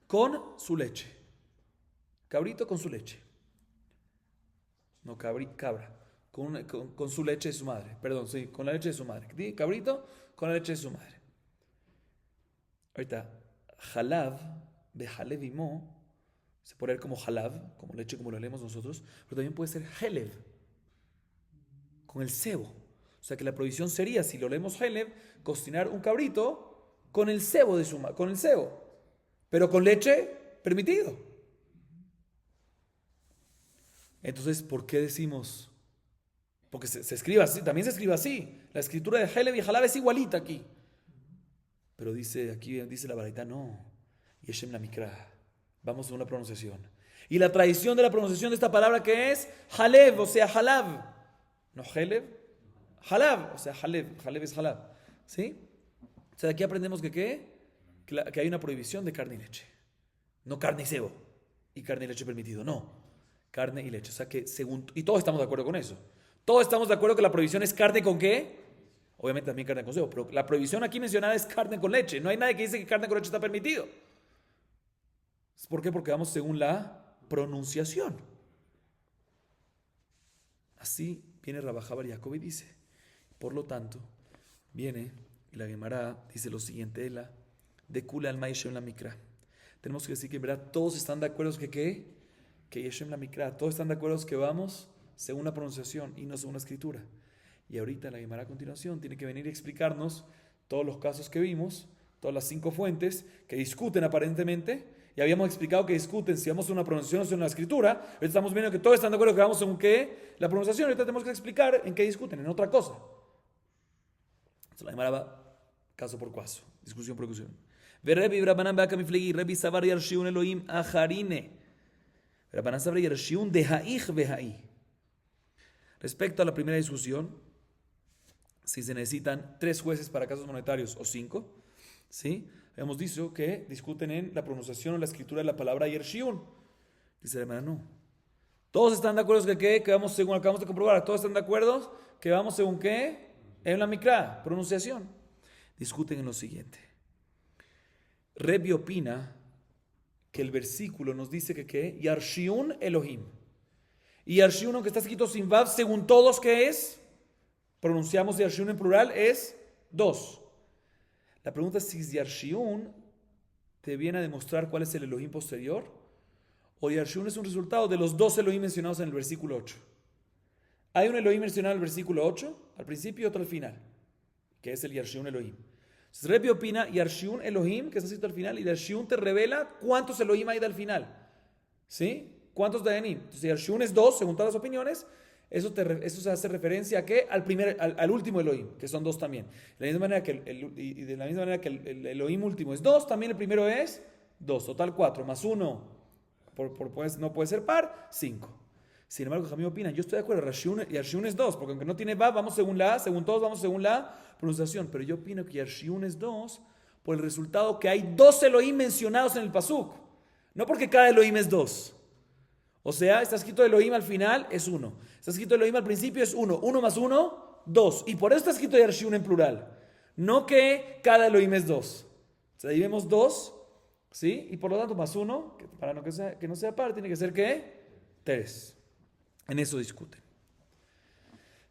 con su leche. Cabrito con su leche. No, cabra. Con su leche de su madre. Perdón, sí, con la leche de su madre. Cabrito con la leche de su madre. Ahorita, halav, bejalevimo, se puede leer como halav, como leche, como lo leemos nosotros, pero también puede ser helev, con el cebo. O sea que la prohibición sería, si lo leemos helev, cocinar un cabrito con el cebo de su madre, con el cebo. Pero con leche, permitido. Entonces, ¿por qué decimos? Porque se escribe así, también se escribe así. La escritura de Helev y Halab es igualita aquí. Pero aquí dice la baraita, no. Yeshem la Mikra. Vamos a una pronunciación. Y la tradición de la pronunciación de esta palabra que es Halev, o sea, Halab. No Helev, Halab, o sea, Halev. Halev es Halab. ¿Sí? O sea, de aquí aprendemos que ¿qué? Que hay una prohibición de carne y leche. No carne y cebo y carne y leche permitido, no. Carne y leche. O sea que y todos estamos de acuerdo con eso. Todos estamos de acuerdo que la prohibición es carne con ¿qué? Obviamente también carne con cebo, pero la prohibición aquí mencionada es carne con leche. No hay nadie que dice que carne con leche está permitido. ¿Por qué? Porque vamos según la pronunciación. Así viene Rabajá bar Yaakov y dice, por lo tanto, viene y la Gemara dice lo siguiente, de Kula al Yeshem la Mikra. Tenemos que decir que en verdad todos están de acuerdo que Yeshem la Mikra, todos están de acuerdo que vamos según la pronunciación y no según la escritura. Y ahorita la Gemara a continuación tiene que venir y explicarnos todos los casos que vimos, todas las 5 fuentes que discuten aparentemente. Y habíamos explicado que discuten si vamos a una pronunciación o según la escritura. Ahorita estamos viendo que todos están de acuerdo que vamos según qué la pronunciación. Ahorita tenemos que explicar en qué discuten, en otra cosa. Entonces la Gemara va caso por caso, discusión por discusión. Rebi Rabanan beakamiflegi, Rebi savar yarshiun Elohim acharine. Rabanan savar yarshiun dehaich behai. Respecto a la primera discusión, si se necesitan 3 jueces para casos monetarios o 5, ¿sí? Hemos dicho que discuten en la pronunciación o la escritura de la palabra yarshiun. Dice la hermana, no. Todos están de acuerdo que vamos según acabamos de comprobar. Todos están de acuerdo que vamos según qué, en la mikra, pronunciación. Discuten en lo siguiente. Rebi opina que el versículo nos dice que Yarshiun Elohim. Y Yarshiun, aunque está escrito sin Vav, según todos, ¿qué es? Pronunciamos Yarshiun en plural, es 2. La pregunta es si Yarshiun te viene a demostrar cuál es el Elohim posterior, o Yarshiun es un resultado de los 2 Elohim mencionados en el versículo 8. Hay un Elohim mencionado en el versículo 8, al principio y otro al final, que es el Yarshiun Elohim. Entonces, Rebi opina, Yarshiun Elohim, que está escrito al final, y Yarshiun te revela cuántos Elohim hay al final. ¿Sí? ¿Cuántos Dayanim? Entonces, Yarshiun es 2, según todas las opiniones. Eso se hace referencia a ¿qué? Al último Elohim, que son 2 también. De la misma manera que el Elohim último es 2, también el primero es 2. Total 4, más 1, no puede ser par, 5. Sin embargo, Jamí opinan, yo estoy de acuerdo, Yarshiun es 2, porque aunque no tiene Vav, vamos según la A, según todos vamos según la pronunciación, pero yo opino que Yarshiun es 2 por el resultado que hay 2 Elohim mencionados en el Pasuk, no porque cada Elohim es 2. O sea, está escrito Elohim al final, es 1. Está escrito Elohim al principio, es 1. 1 más 1, 2. Y por eso está escrito Yarshiun en plural. No que cada Elohim es 2. O sea, ahí vemos 2, ¿sí? Y por lo tanto más 1, para que no sea par, tiene que ser ¿qué? 3. En eso discuten.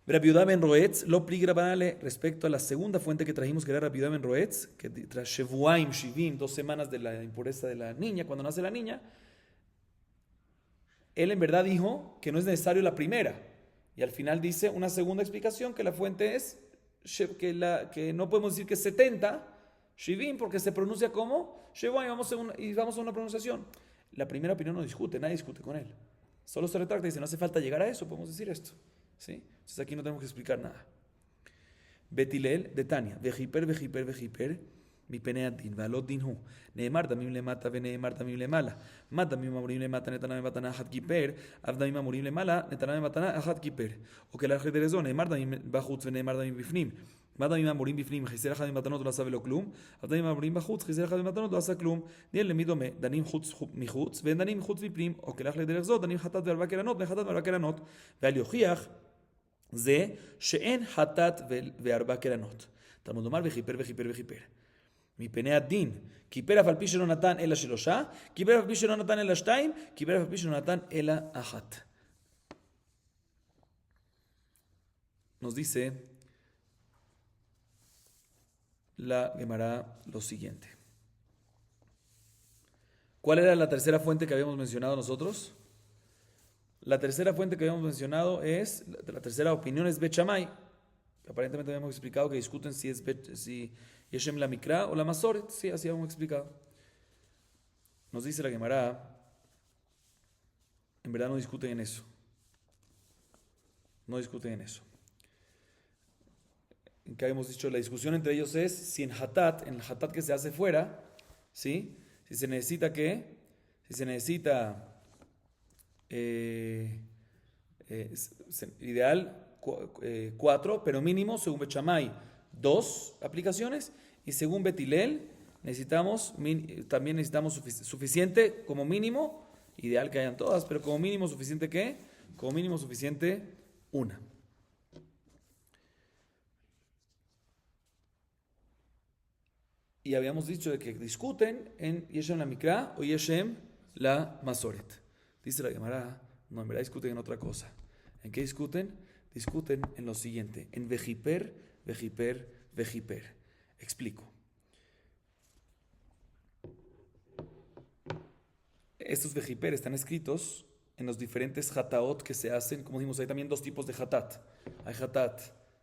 Rabbi Yehuda ben Roetz, lo prigrabanale respecto a la segunda fuente que trajimos, que era Rabbi Yehuda ben Roetz, que tras Shevuaim, Shivim, 2 semanas de la impureza de la niña, cuando nace la niña, él en verdad dijo que no es necesario la primera. Y al final dice una segunda explicación, que la fuente es que no podemos decir que es 70, Shivim, porque se pronuncia como Shevuaim, vamos a una pronunciación. La primera opinión no discute, nadie discute con él. Solo se retracta y dice, no hace falta llegar a eso, podemos decir esto. ¿Sí? Entonces aquí no tenemos que explicar nada. Betilel de Tania, vejiper, mi penea din, valot din hu. Neemar damim le mata, veneemar damim le mala. Mata mi mamurim le mata, netana me matana hat kiper, avdamim mamurim le mala, netana me matana hat kiper. O que la redrezón, neemar damim bajutz, veneemar damim bifnim. Madamim mamurim bifnim, חיסר אחד ממתנות לא עשה ולא כלום, אבל מאמורים בחוץ, חיסר אחד ממתנות לא עשה כלום, נהיה למי דומה, דנים חוץ מחוץ, ודנים מחוץ בפנים, או כלך לדרך זאת, דנים חטאת וארבע קרנות, וחטאת וארבע קרנות, ועל יוכיח זה שאין חטאת וארבע קרנות. תלמוד לומר וכיפר. מפני הדין, כיפר אף על פי שלא נתן אלא 3, כיפר אף על פי שלא נתן אלא 2, כיפר אף על פי שלא נתן אלא 1. Nos dice la Gemara lo siguiente. ¿Cuál era la tercera fuente que habíamos mencionado nosotros? La tercera fuente que habíamos mencionado es, la tercera opinión es Bet Shammai. Aparentemente habíamos explicado que discuten si Yeshem la Mikra o la Masoret. Sí, así habíamos explicado. Nos dice la Gemara, en verdad no discuten en eso. No discuten en eso. En que habíamos dicho, la discusión entre ellos es si en el Hatat que se hace fuera, ¿sí? Si se necesita ¿qué? Si se necesita ideal 4, pero mínimo, según Bet Shammai, 2 aplicaciones, y según Betilel, también necesitamos suficiente como mínimo, ideal que hayan todas, pero como mínimo suficiente ¿qué? Como mínimo suficiente una. Y habíamos dicho de que discuten en Yeshem la Mikra o Yeshem la Masoret. Dice la Gemara, no, en verdad discuten en otra cosa. ¿En qué discuten? Discuten en lo siguiente, en vejiper. Explico. Estos vejiper están escritos en los diferentes hataot que se hacen. Como dijimos, hay también 2 tipos de hatat. Hay hatat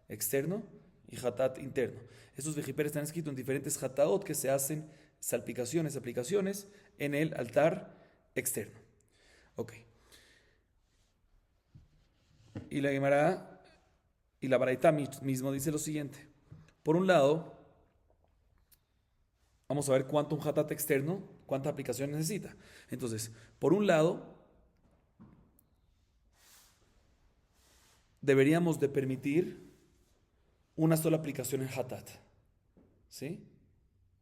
externo y hatat interno. Estos vejiper están escritos en diferentes hataot que se hacen, aplicaciones en el altar externo. Ok. Y la Gemara y la Baraita mismo dice lo siguiente. Por un lado, vamos a ver cuánto un hatat externo, cuánta aplicación necesita. Entonces, por un lado, deberíamos de permitir una sola aplicación en hatat. ¿Sí?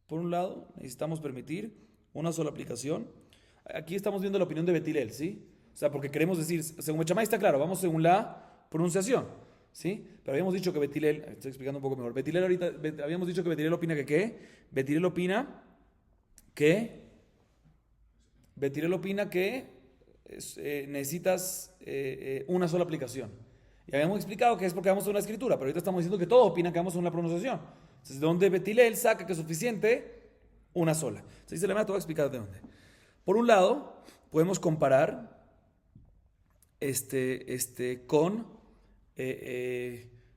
Por un lado, necesitamos permitir una sola aplicación. Aquí estamos viendo la opinión de Betilel, ¿sí? O sea, porque queremos decir, según Bet Shammai está claro, vamos según la pronunciación, ¿sí? Pero habíamos dicho que Betilel, estoy explicando un poco mejor, habíamos dicho que Betilel opina que ¿qué? Betilel opina que necesitas una sola aplicación. Y habíamos explicado que es porque vamos a una escritura, pero ahorita estamos diciendo que todos opinan que vamos a una pronunciación. Entonces, ¿de dónde Betilel saca que es suficiente? Una sola. Entonces, dice la Gemara, te voy a explicar de dónde. Por un lado, podemos comparar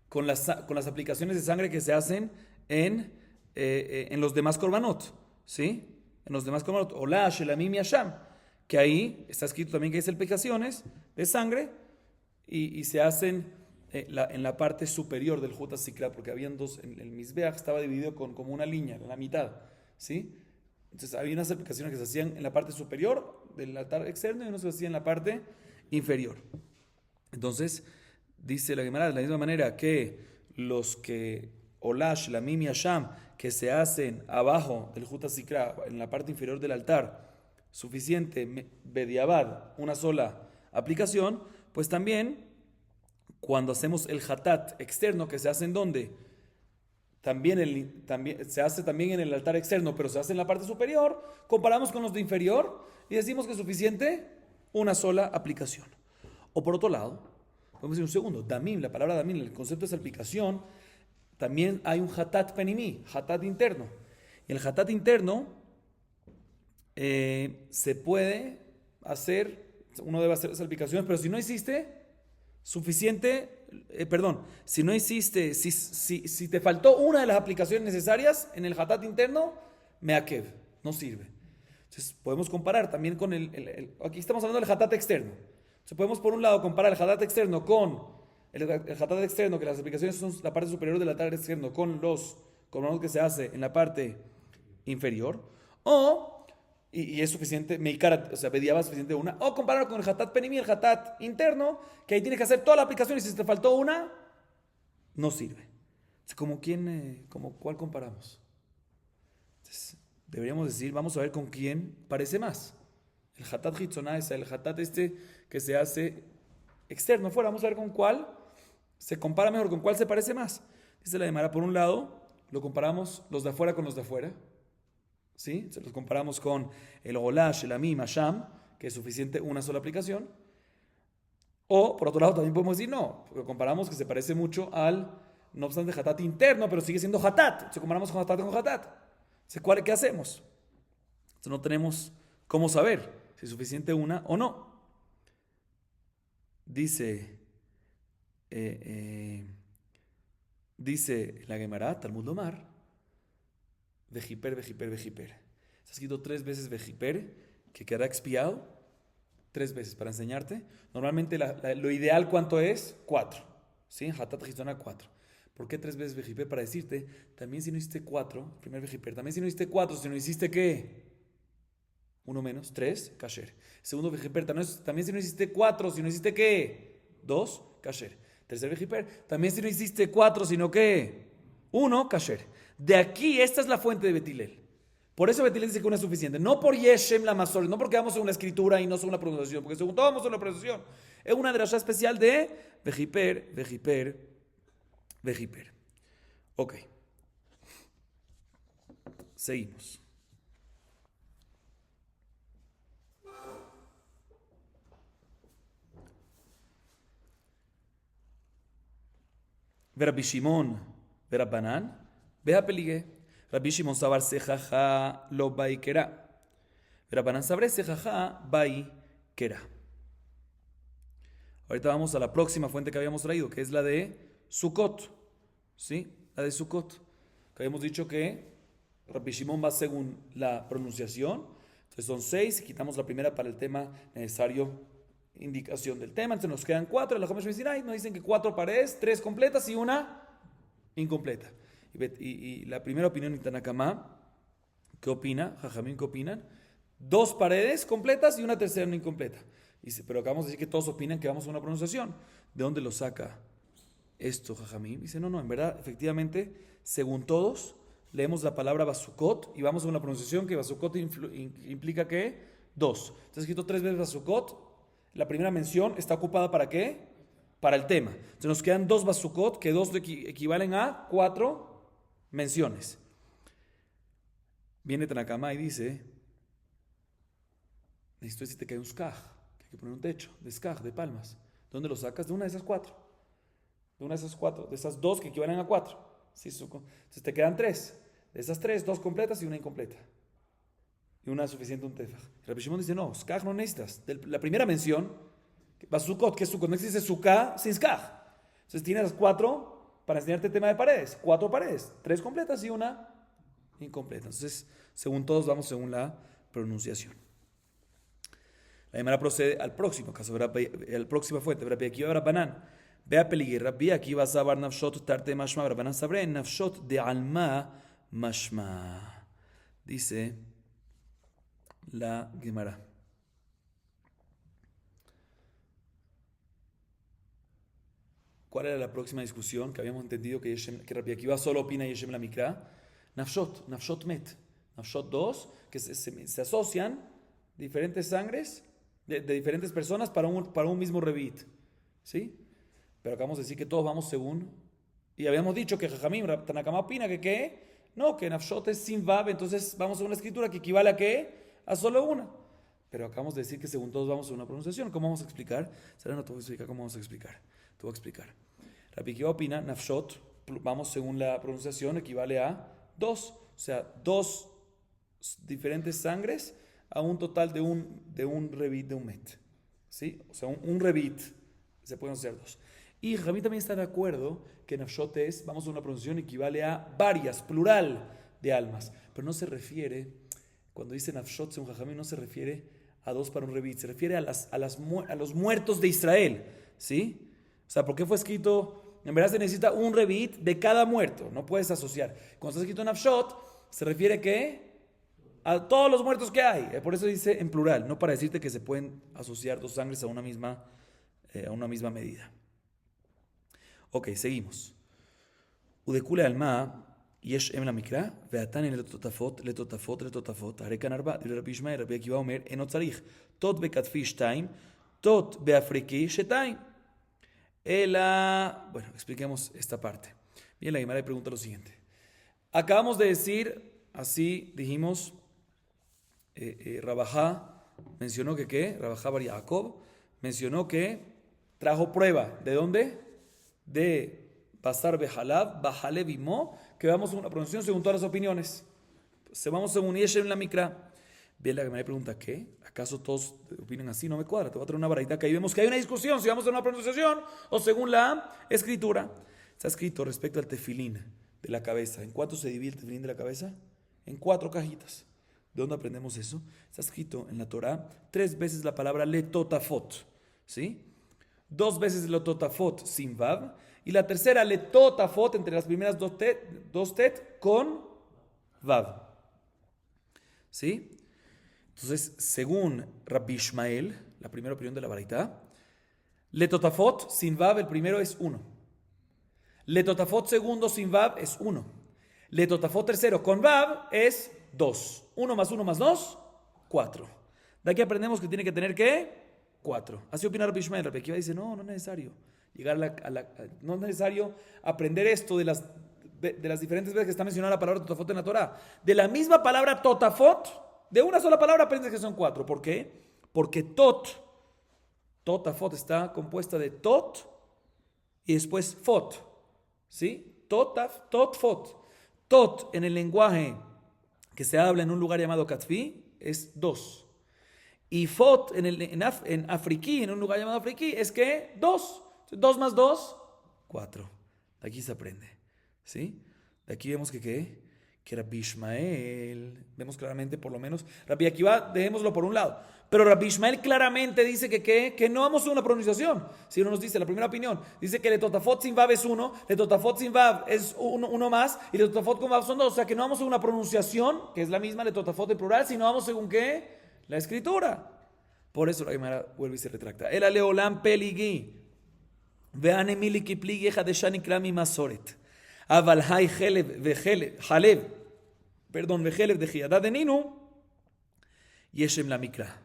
con las aplicaciones de sangre que se hacen en los demás korbanot, ¿sí? En los demás korbanot, Olá, Shelamim y Asham, que ahí está escrito también que hay aplicaciones de sangre y se hacen en la parte superior del Jut HaSikra, porque habían 2, el Mizbeach estaba dividido como una línea, en la mitad, ¿sí? Entonces había unas aplicaciones que se hacían en la parte superior del altar externo y unas que se hacían en la parte inferior. Entonces, dice la Gemara de la misma manera que los que Olash, la Mim y Asham, que se hacen abajo del Juta Sikra, en la parte inferior del altar, suficiente, Bediabad, una sola aplicación, pues también cuando hacemos el Hatat externo, que se hace en donde también se hace también en el altar externo, pero se hace en la parte superior, comparamos con los de inferior y decimos que es suficiente una sola aplicación. O por otro lado, podemos decir un segundo, Damim, la palabra Damim, el concepto de salpicación, también hay un Hatat penimí, Hatat interno. Y el Hatat interno se puede hacer, uno debe hacer salpicaciones, pero si no hiciste suficiente, si no hiciste, si te faltó una de las aplicaciones necesarias en el Hatat interno, meakev, no sirve. Entonces podemos comparar también con aquí estamos hablando del Hatat externo. Entonces podemos por un lado comparar el Hatat externo con el Hatat externo, que las aplicaciones son la parte superior del altar externo, con los que se hace en la parte inferior, y es suficiente, o sea, Bediabá es suficiente una, o compararlo con el Hatat penimí, el Hatat interno, que ahí tienes que hacer toda la aplicación y si te faltó una, no sirve. Como ¿cuál comparamos? Entonces, deberíamos decir, vamos a ver con quién parece más. El Hatat Hitzoná es el Hatat que se hace externo afuera, vamos a ver con cuál se compara mejor, con cuál se parece más. Dice la Gemara, por un lado, lo comparamos los de afuera con los de afuera. ¿Sí? Se los comparamos con el Olash, el Amim, Asham, que es suficiente una sola aplicación. O, por otro lado, también podemos decir no, lo comparamos que se parece mucho no obstante, Hatat interno, pero sigue siendo Hatat. Se comparamos con Hatat. ¿Qué hacemos? Entonces no tenemos cómo saber si es suficiente una o no. Dice la Gemara, Talmud Lomar, Vejiper. Está escrito 3 veces Vejiper, que quedará expiado 3 veces para enseñarte. Normalmente lo ideal, ¿cuánto es? 4. ¿Sí? Hatat Hizona 4. ¿Por qué 3 veces Vejiper? Para decirte, también si no hiciste 4, primer Vejiper, también si no hiciste 4, si no hiciste ¿qué? 1 menos, 3, kasher. Segundo Vejiper, también si no hiciste 4, si no hiciste ¿qué? 2, kasher. Tercer Vejiper, también si no hiciste 4, sino ¿qué? 1, kasher. De aquí, esta es la fuente de Betilel. Por eso Betilel dice que una es suficiente. No por Yeshem la Masor, no porque vamos a una escritura y no según la pronunciación, porque según todo vamos a una pronunciación. Es una drasha especial de Vejiper. Ok. Seguimos. Rabbi Shimon, Rabbanan, Vea peligue. Rabbi Shimon sabar sejaja lo baikera. Rabbanan sabre sejaja baikera. Ahorita vamos a la próxima fuente que habíamos traído, que es la de Sukkot. ¿Sí? La de Sukkot. Que habíamos dicho que Rabbi Shimon va según la pronunciación. Entonces son 6, quitamos la primera para el tema necesario, indicación del tema. Entonces nos quedan 4. La Jomesh Sinai nos dicen que 4 paredes, 3 completas y una incompleta. Y la primera opinión de Tanakama, ¿qué opina? Jajamín, ¿qué opinan? 2 paredes completas y una tercera no incompleta. Pero acabamos de decir que todos opinan que vamos a una pronunciación. ¿De dónde lo saca esto Jajamín? Dice, no, en verdad, efectivamente, según todos, leemos la palabra Basukot y vamos a una pronunciación que Basukot implica ¿qué? 2. Está escrito 3 veces Basukot. La primera mención está ocupada ¿para qué? Para el tema. Entonces nos quedan 2 Basukot, que 2 equivalen a 4 menciones. Viene Tanakama y dice, necesito decirte que hay un skaj, que hay que poner un techo de skaj, de palmas. ¿Dónde lo sacas? De una de esas 4. De esas 2 que equivalen a 4. ¿Sí? Entonces te quedan 3. De esas 3, 2 completas y una incompleta. Y una suficiente, un tefaj. Rabbi Shimon dice, no, skaj no necesitas. La primera mención, Basukot, que es Sukkot, no existe Sukkah sin skaj. Entonces tienes las 4 para enseñarte el tema de paredes. 4 paredes, 3 completas y una incompleta. Entonces, según todos, vamos según la pronunciación. La Gemara procede al próximo caso, al próxima fuente. Rabbi Akiva Rabbanan. Vea peligre. Rabbi Akiva sabar nafshot tarte mashma. Rabbanan sabre nafshot de alma mashma. Dice la Gemara. ¿Cuál era la próxima discusión? Que habíamos entendido que Rabbi Akiva solo opina Yeshem la Mikra. Nafshot met. Nafshot 2, que se asocian diferentes sangres de diferentes personas para un mismo revit. ¿Sí? Pero acabamos de decir que todos vamos según. Y habíamos dicho que Jajamim, Tanakama opina que ¿qué? No, que Nafshot es sin Vav, entonces vamos a una escritura que equivale a ¿qué? A solo una. Pero acabamos de decir que según todos vamos a una pronunciación. ¿Cómo vamos a explicar? Sara, no te voy a explicar cómo vamos a explicar. Te voy a explicar. Rabbi Akiva opina, Nafshot, vamos según la pronunciación, equivale a 2. O sea, 2 diferentes sangres a un total de un revit de un met. ¿Sí? O sea, un revit. Se pueden hacer 2. Y Jajamim también está de acuerdo que Nafshot es, vamos a una pronunciación, equivale a varias, plural de almas. Pero no se refiere, cuando dice Nafshot según Jajamim, no se refiere a 2 para un revit, se refiere a los muertos de Israel. ¿Sí? O sea, ¿por qué fue escrito? En verdad se necesita un revit de cada muerto. No puedes asociar. Cuando está escrito Nafshot, se refiere ¿qué? A todos los muertos que hay. Por eso dice en plural, no para decirte que se pueden asociar 2 sangres a una misma medida. Ok, seguimos. Udekule alma, yesh em la mikra, ve'atan letotafot, harekan arba, de Rabbi Ishmael, Rabbi Akiva omer, eno tzarich, tot bekatfi shtaim, tot beafriki shetaim. Bueno, expliquemos esta parte. Bien, la Gemara pregunta lo siguiente. Acabamos de decir, así dijimos, Rabajá mencionó que ¿qué? Rabajá Bar Yaakov mencionó que trajo prueba. ¿De dónde? De Basar Behalab, Bahalev y Mo, que vamos a una pronunciación según todas las opiniones. Se vamos según Yeshem la Mikra. Bien, la Gemara pregunta, ¿qué? ¿Acaso todos opinan así? No me cuadra. Te voy a traer una baraita que ahí vemos que hay una discusión si vamos a una pronunciación o según la escritura. Está escrito respecto al tefilín de la cabeza. ¿En cuánto se divide el tefilín de la cabeza? En 4 cajitas. ¿De dónde aprendemos eso? Está escrito en la Torah 3 veces la palabra letotafot. ¿Sí? 2 veces letotafot sin vav. Y la tercera letotafot entre las primeras 2 tet con vav. ¿Sí? Entonces, según Rabbi Ishmael, la primera opinión de la baraita, letotafot sin vav, el primero es 1. Letotafot segundo sin vav es 1. Letotafot tercero con vav es 2. 1 más 1 más 2, 4. De aquí aprendemos que tiene que tener ¿qué? 4. Así opina Rabbi Ishmael. Rabbi Akiva dice, no es necesario no es necesario aprender esto de las diferentes veces que está mencionada la palabra totafot en la Torah. De la misma palabra totafot, de una sola palabra aprendes que son 4. ¿Por qué? Porque totafot está compuesta de tot y después fot. ¿Sí? Tot-fot. Tot en el lenguaje que se habla en un lugar llamado Katfi es 2. Y fot en afriquí, en un lugar llamado afriquí, es que 2. 2 más 2, 4. De aquí se aprende. ¿Sí? De aquí vemos que Rabbi Ishmael, vemos claramente por lo menos, Rabbi Akiva, dejémoslo por un lado. Pero Rabbi Ishmael claramente dice que no vamos a una pronunciación. Si uno nos dice, la primera opinión, dice que letotafot sin vav es 1, letotafot sin vav es 1 más, y letotafot con vav son 2. O sea que no vamos a una pronunciación, que es la misma letotafot en plural, sino vamos según ¿qué? La escritura. Por eso la Gemara vuelve y se retracta. El aleolam peligi. Vean emili kipligi hadeshani krami masoret. Aval hay Halev, de Giadad de Ninu, Yeshem la Mikra.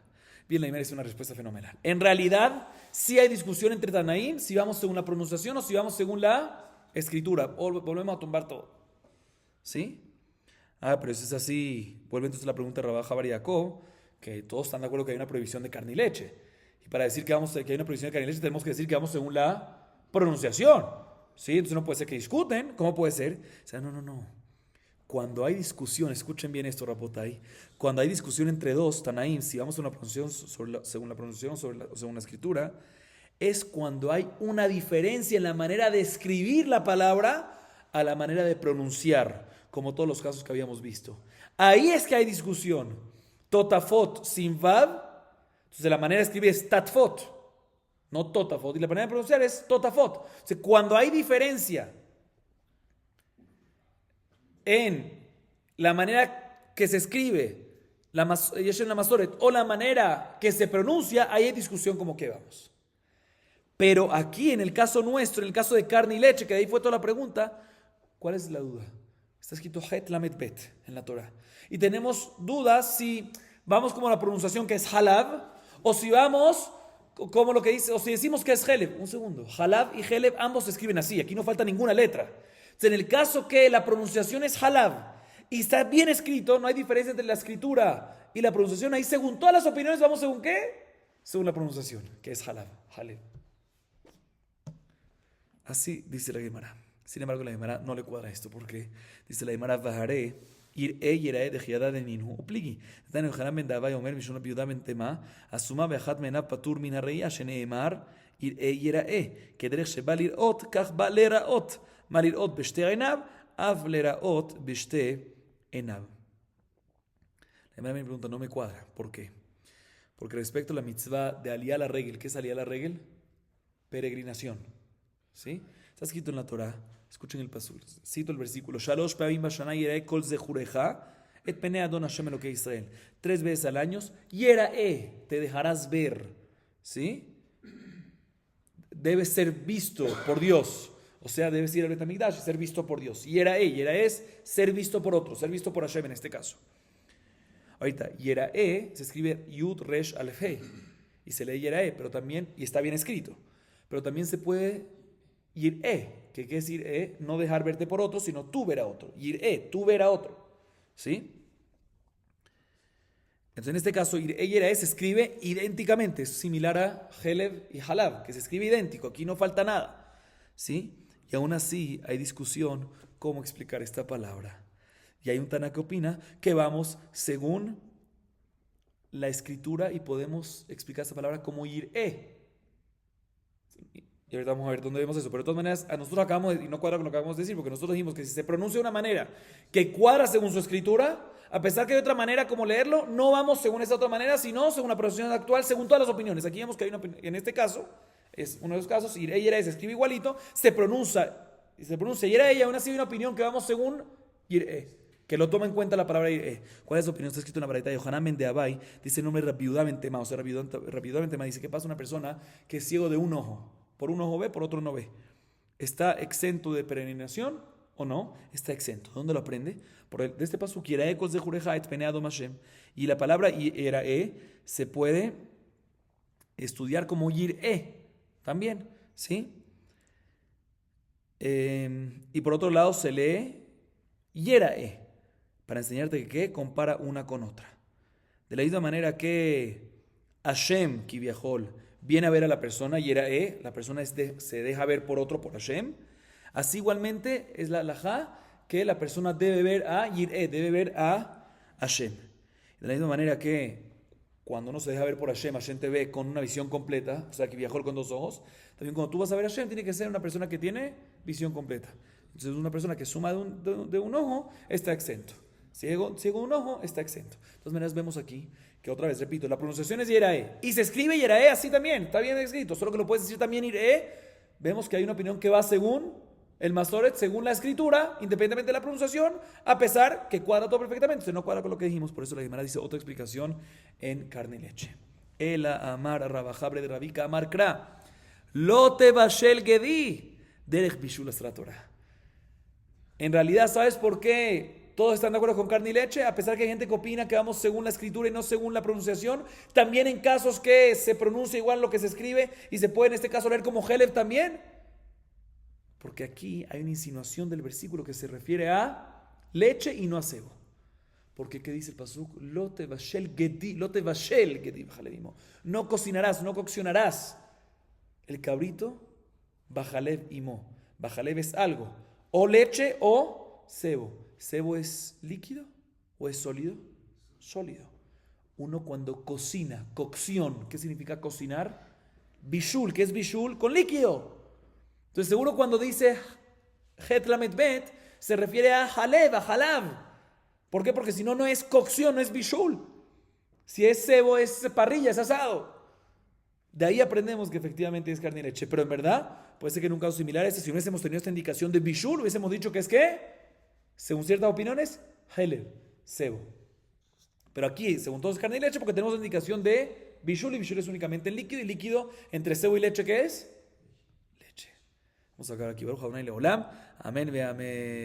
Bien, la Gemara es una respuesta fenomenal. En realidad, sí hay discusión entre Tanaim, si vamos según la pronunciación o si vamos según la escritura. Volvemos a tumbar todo. ¿Sí? Pero eso es así. Vuelve entonces la pregunta de Rabajá Bar Yaakov, que todos están de acuerdo que hay una prohibición de carne y leche. Y para decir que hay una prohibición de carne y leche, tenemos que decir que vamos según la pronunciación. ¿Sí? Entonces no puede ser que discuten. ¿Cómo puede ser? O sea, no. Cuando hay discusión, escuchen bien esto, Rabotai. Cuando hay discusión entre 2 Tanaim, si vamos a una pronunciación según la pronunciación o según la escritura, es cuando hay una diferencia en la manera de escribir la palabra a la manera de pronunciar, como todos los casos que habíamos visto. Ahí es que hay discusión. Totafot sin vav, entonces la manera de escribir es tatfot, no totafot, y la manera de pronunciar es totafot. O sea, cuando hay diferencia en la manera que se escribe Yeshem la Masoret, o la manera que se pronuncia, ahí hay discusión como que vamos. Pero aquí, en el caso nuestro, en el caso de carne y leche, que de ahí fue toda la pregunta, ¿cuál es la duda? Está escrito Het Lamed Bet en la Torah. Y tenemos dudas si vamos como la pronunciación que es Halab, o si vamos como lo que dice, o si decimos que es Heleb. Un segundo, Halab y Heleb ambos se escriben así, aquí no falta ninguna letra. Entonces, en el caso que la pronunciación es Halab y está bien escrito, no hay diferencia entre la escritura y la pronunciación. Ahí, según todas las opiniones, vamos según ¿qué? Según la pronunciación, que es Halab, Haleb. Así dice la Gemara. Sin embargo, la Gemara no le cuadra esto, porque dice la Gemara, Vaharé, ir yerae de Giada de Ninhu, opligi. Dan Yohanan ben Davai Omer, Mishon Biuda ben Tema, Asuma beachat menav patur min hareia, sheneemar, ir yerae, kederech sheba lirot, kach ba leraot, ma lirot beshte einav, av leraot beshte einav. La Gemara me pregunta, no me cuadra, ¿por qué? Porque respecto a la mitzvah de aliyah la regel, ¿qué es aliyah la regel? Peregrinación. ¿Sí? Está escrito en la Torah. Escuchen el pasuk. Cito el versículo. Shalosh pa'amim bashana yerae kol zechureja et penei Adon Hashem Elokei Israel. 3 veces al año. Yerae, te dejarás ver. ¿Sí? Debe ser visto por Dios. O sea, debes ir al Bet HaMikdash y ser visto por Dios. Yerae es ser visto por otro, ser visto por Hashem en este caso. Ahorita, Yerae se escribe Yud Resh Alef Hei. Y se lee Yerae, pero también, y está bien escrito. Pero también se puede Yir'e, que quiere decir no dejar verte por otro, sino tú ver a otro. Yir'e, tú ver a otro. ¿Sí? Entonces en este caso, Yir'e y Yir'e se escribe idénticamente, es similar a Heleb y Halab, que se escribe idéntico, aquí no falta nada. ¿Sí? Y aún así hay discusión cómo explicar esta palabra. Y hay un Tana que opina que vamos según la escritura y podemos explicar esta palabra como Yir'e. Y ahorita vamos a ver dónde vemos eso. Pero de todas maneras, a nosotros acabamos de, y no cuadra con lo que acabamos de decir, porque nosotros dijimos que si se pronuncia de una manera que cuadra según su escritura, a pesar que hay otra manera como leerlo, no vamos según esa otra manera, sino según la pronunciación actual, según todas las opiniones. Aquí vemos que hay una opinión. En este caso, es uno de los casos, y ella se escribe igualito, se pronuncia y era ella, aún así hay una opinión que vamos según que lo toma en cuenta la palabra Yir'e. ¿Cuál es la opinión? Está escrito en la baraita de Yohanan ben Abai, dice el nombre Rabbi ben Tema, o sea, Rabbi ben Tema dice que pasa una persona que es ciego de un ojo. Por un ojo ve, por otro no ve. ¿Está exento de peregrinación o no? Está exento. ¿Dónde lo aprende? De este paso, Yerae kol zechureja et penei Adon Hashem. Y la palabra Yerae se puede estudiar como Yir'e también, ¿sí? Y por otro lado se lee Yerae, para enseñarte que compara una con otra. De la misma manera que Hashem, Kiviahol, viene a ver a la persona, Yerae, la persona se deja ver por otro, por Hashem. Así igualmente es la halajá que la persona debe ver a Yir'e, debe ver a Hashem. De la misma manera que cuando uno se deja ver por Hashem, Hashem te ve con una visión completa, o sea, que viajó con 2 ojos. También cuando tú vas a ver a Hashem, tiene que ser una persona que tiene visión completa. Entonces, una persona que suma de un ojo está exento. Ciego de un ojo está exento. De todas maneras, vemos aquí que otra vez, repito, la pronunciación es Yerae. Y se escribe Yerae así también, está bien escrito, solo que lo puedes decir también Yirae. Vemos que hay una opinión que va según el Masoret, según la escritura, independientemente de la pronunciación, a pesar que cuadra todo perfectamente. Entonces no cuadra con lo que dijimos, por eso la Gemara dice otra explicación en carne y leche. Ela amar rabajabre de rabika amar kra. Lote bashel gedi derech bishul astratora. En realidad, ¿sabes por qué todos están de acuerdo con carne y leche? A pesar que hay gente que opina que vamos según la escritura y no según la pronunciación. También en casos que se pronuncia igual lo que se escribe y se puede en este caso leer como Heleb también. Porque aquí hay una insinuación del versículo que se refiere a leche y no a cebo. Porque ¿qué dice el pasuk? Lote vashel gedi, no cocinarás, no coccionarás el cabrito bajalev imo. Bajalev es algo, o leche o cebo. ¿Cebo es líquido o es sólido? Sólido. Uno cuando cocina, cocción, ¿qué significa cocinar? Bishul, ¿qué es bishul? Con líquido. Entonces seguro cuando dice Het Lamed Bet se refiere a Haleb, a Halab. ¿Por qué? Porque si no, no es cocción, no es bishul. Si es cebo, es parrilla, es asado. De ahí aprendemos que efectivamente es carne y leche. Pero en verdad, puede ser que en un caso similar a este, si no hubiésemos tenido esta indicación de bishul, hubiésemos dicho que es ¿qué? Según ciertas opiniones, Heleb, cebo. Pero aquí, según todos, es carne y leche porque tenemos la indicación de bishul y bishul es únicamente en líquido y líquido entre cebo y leche, ¿qué es? Leche. Vamos a sacar aquí, Baruch Adonai Leolam. Amén, ve amén.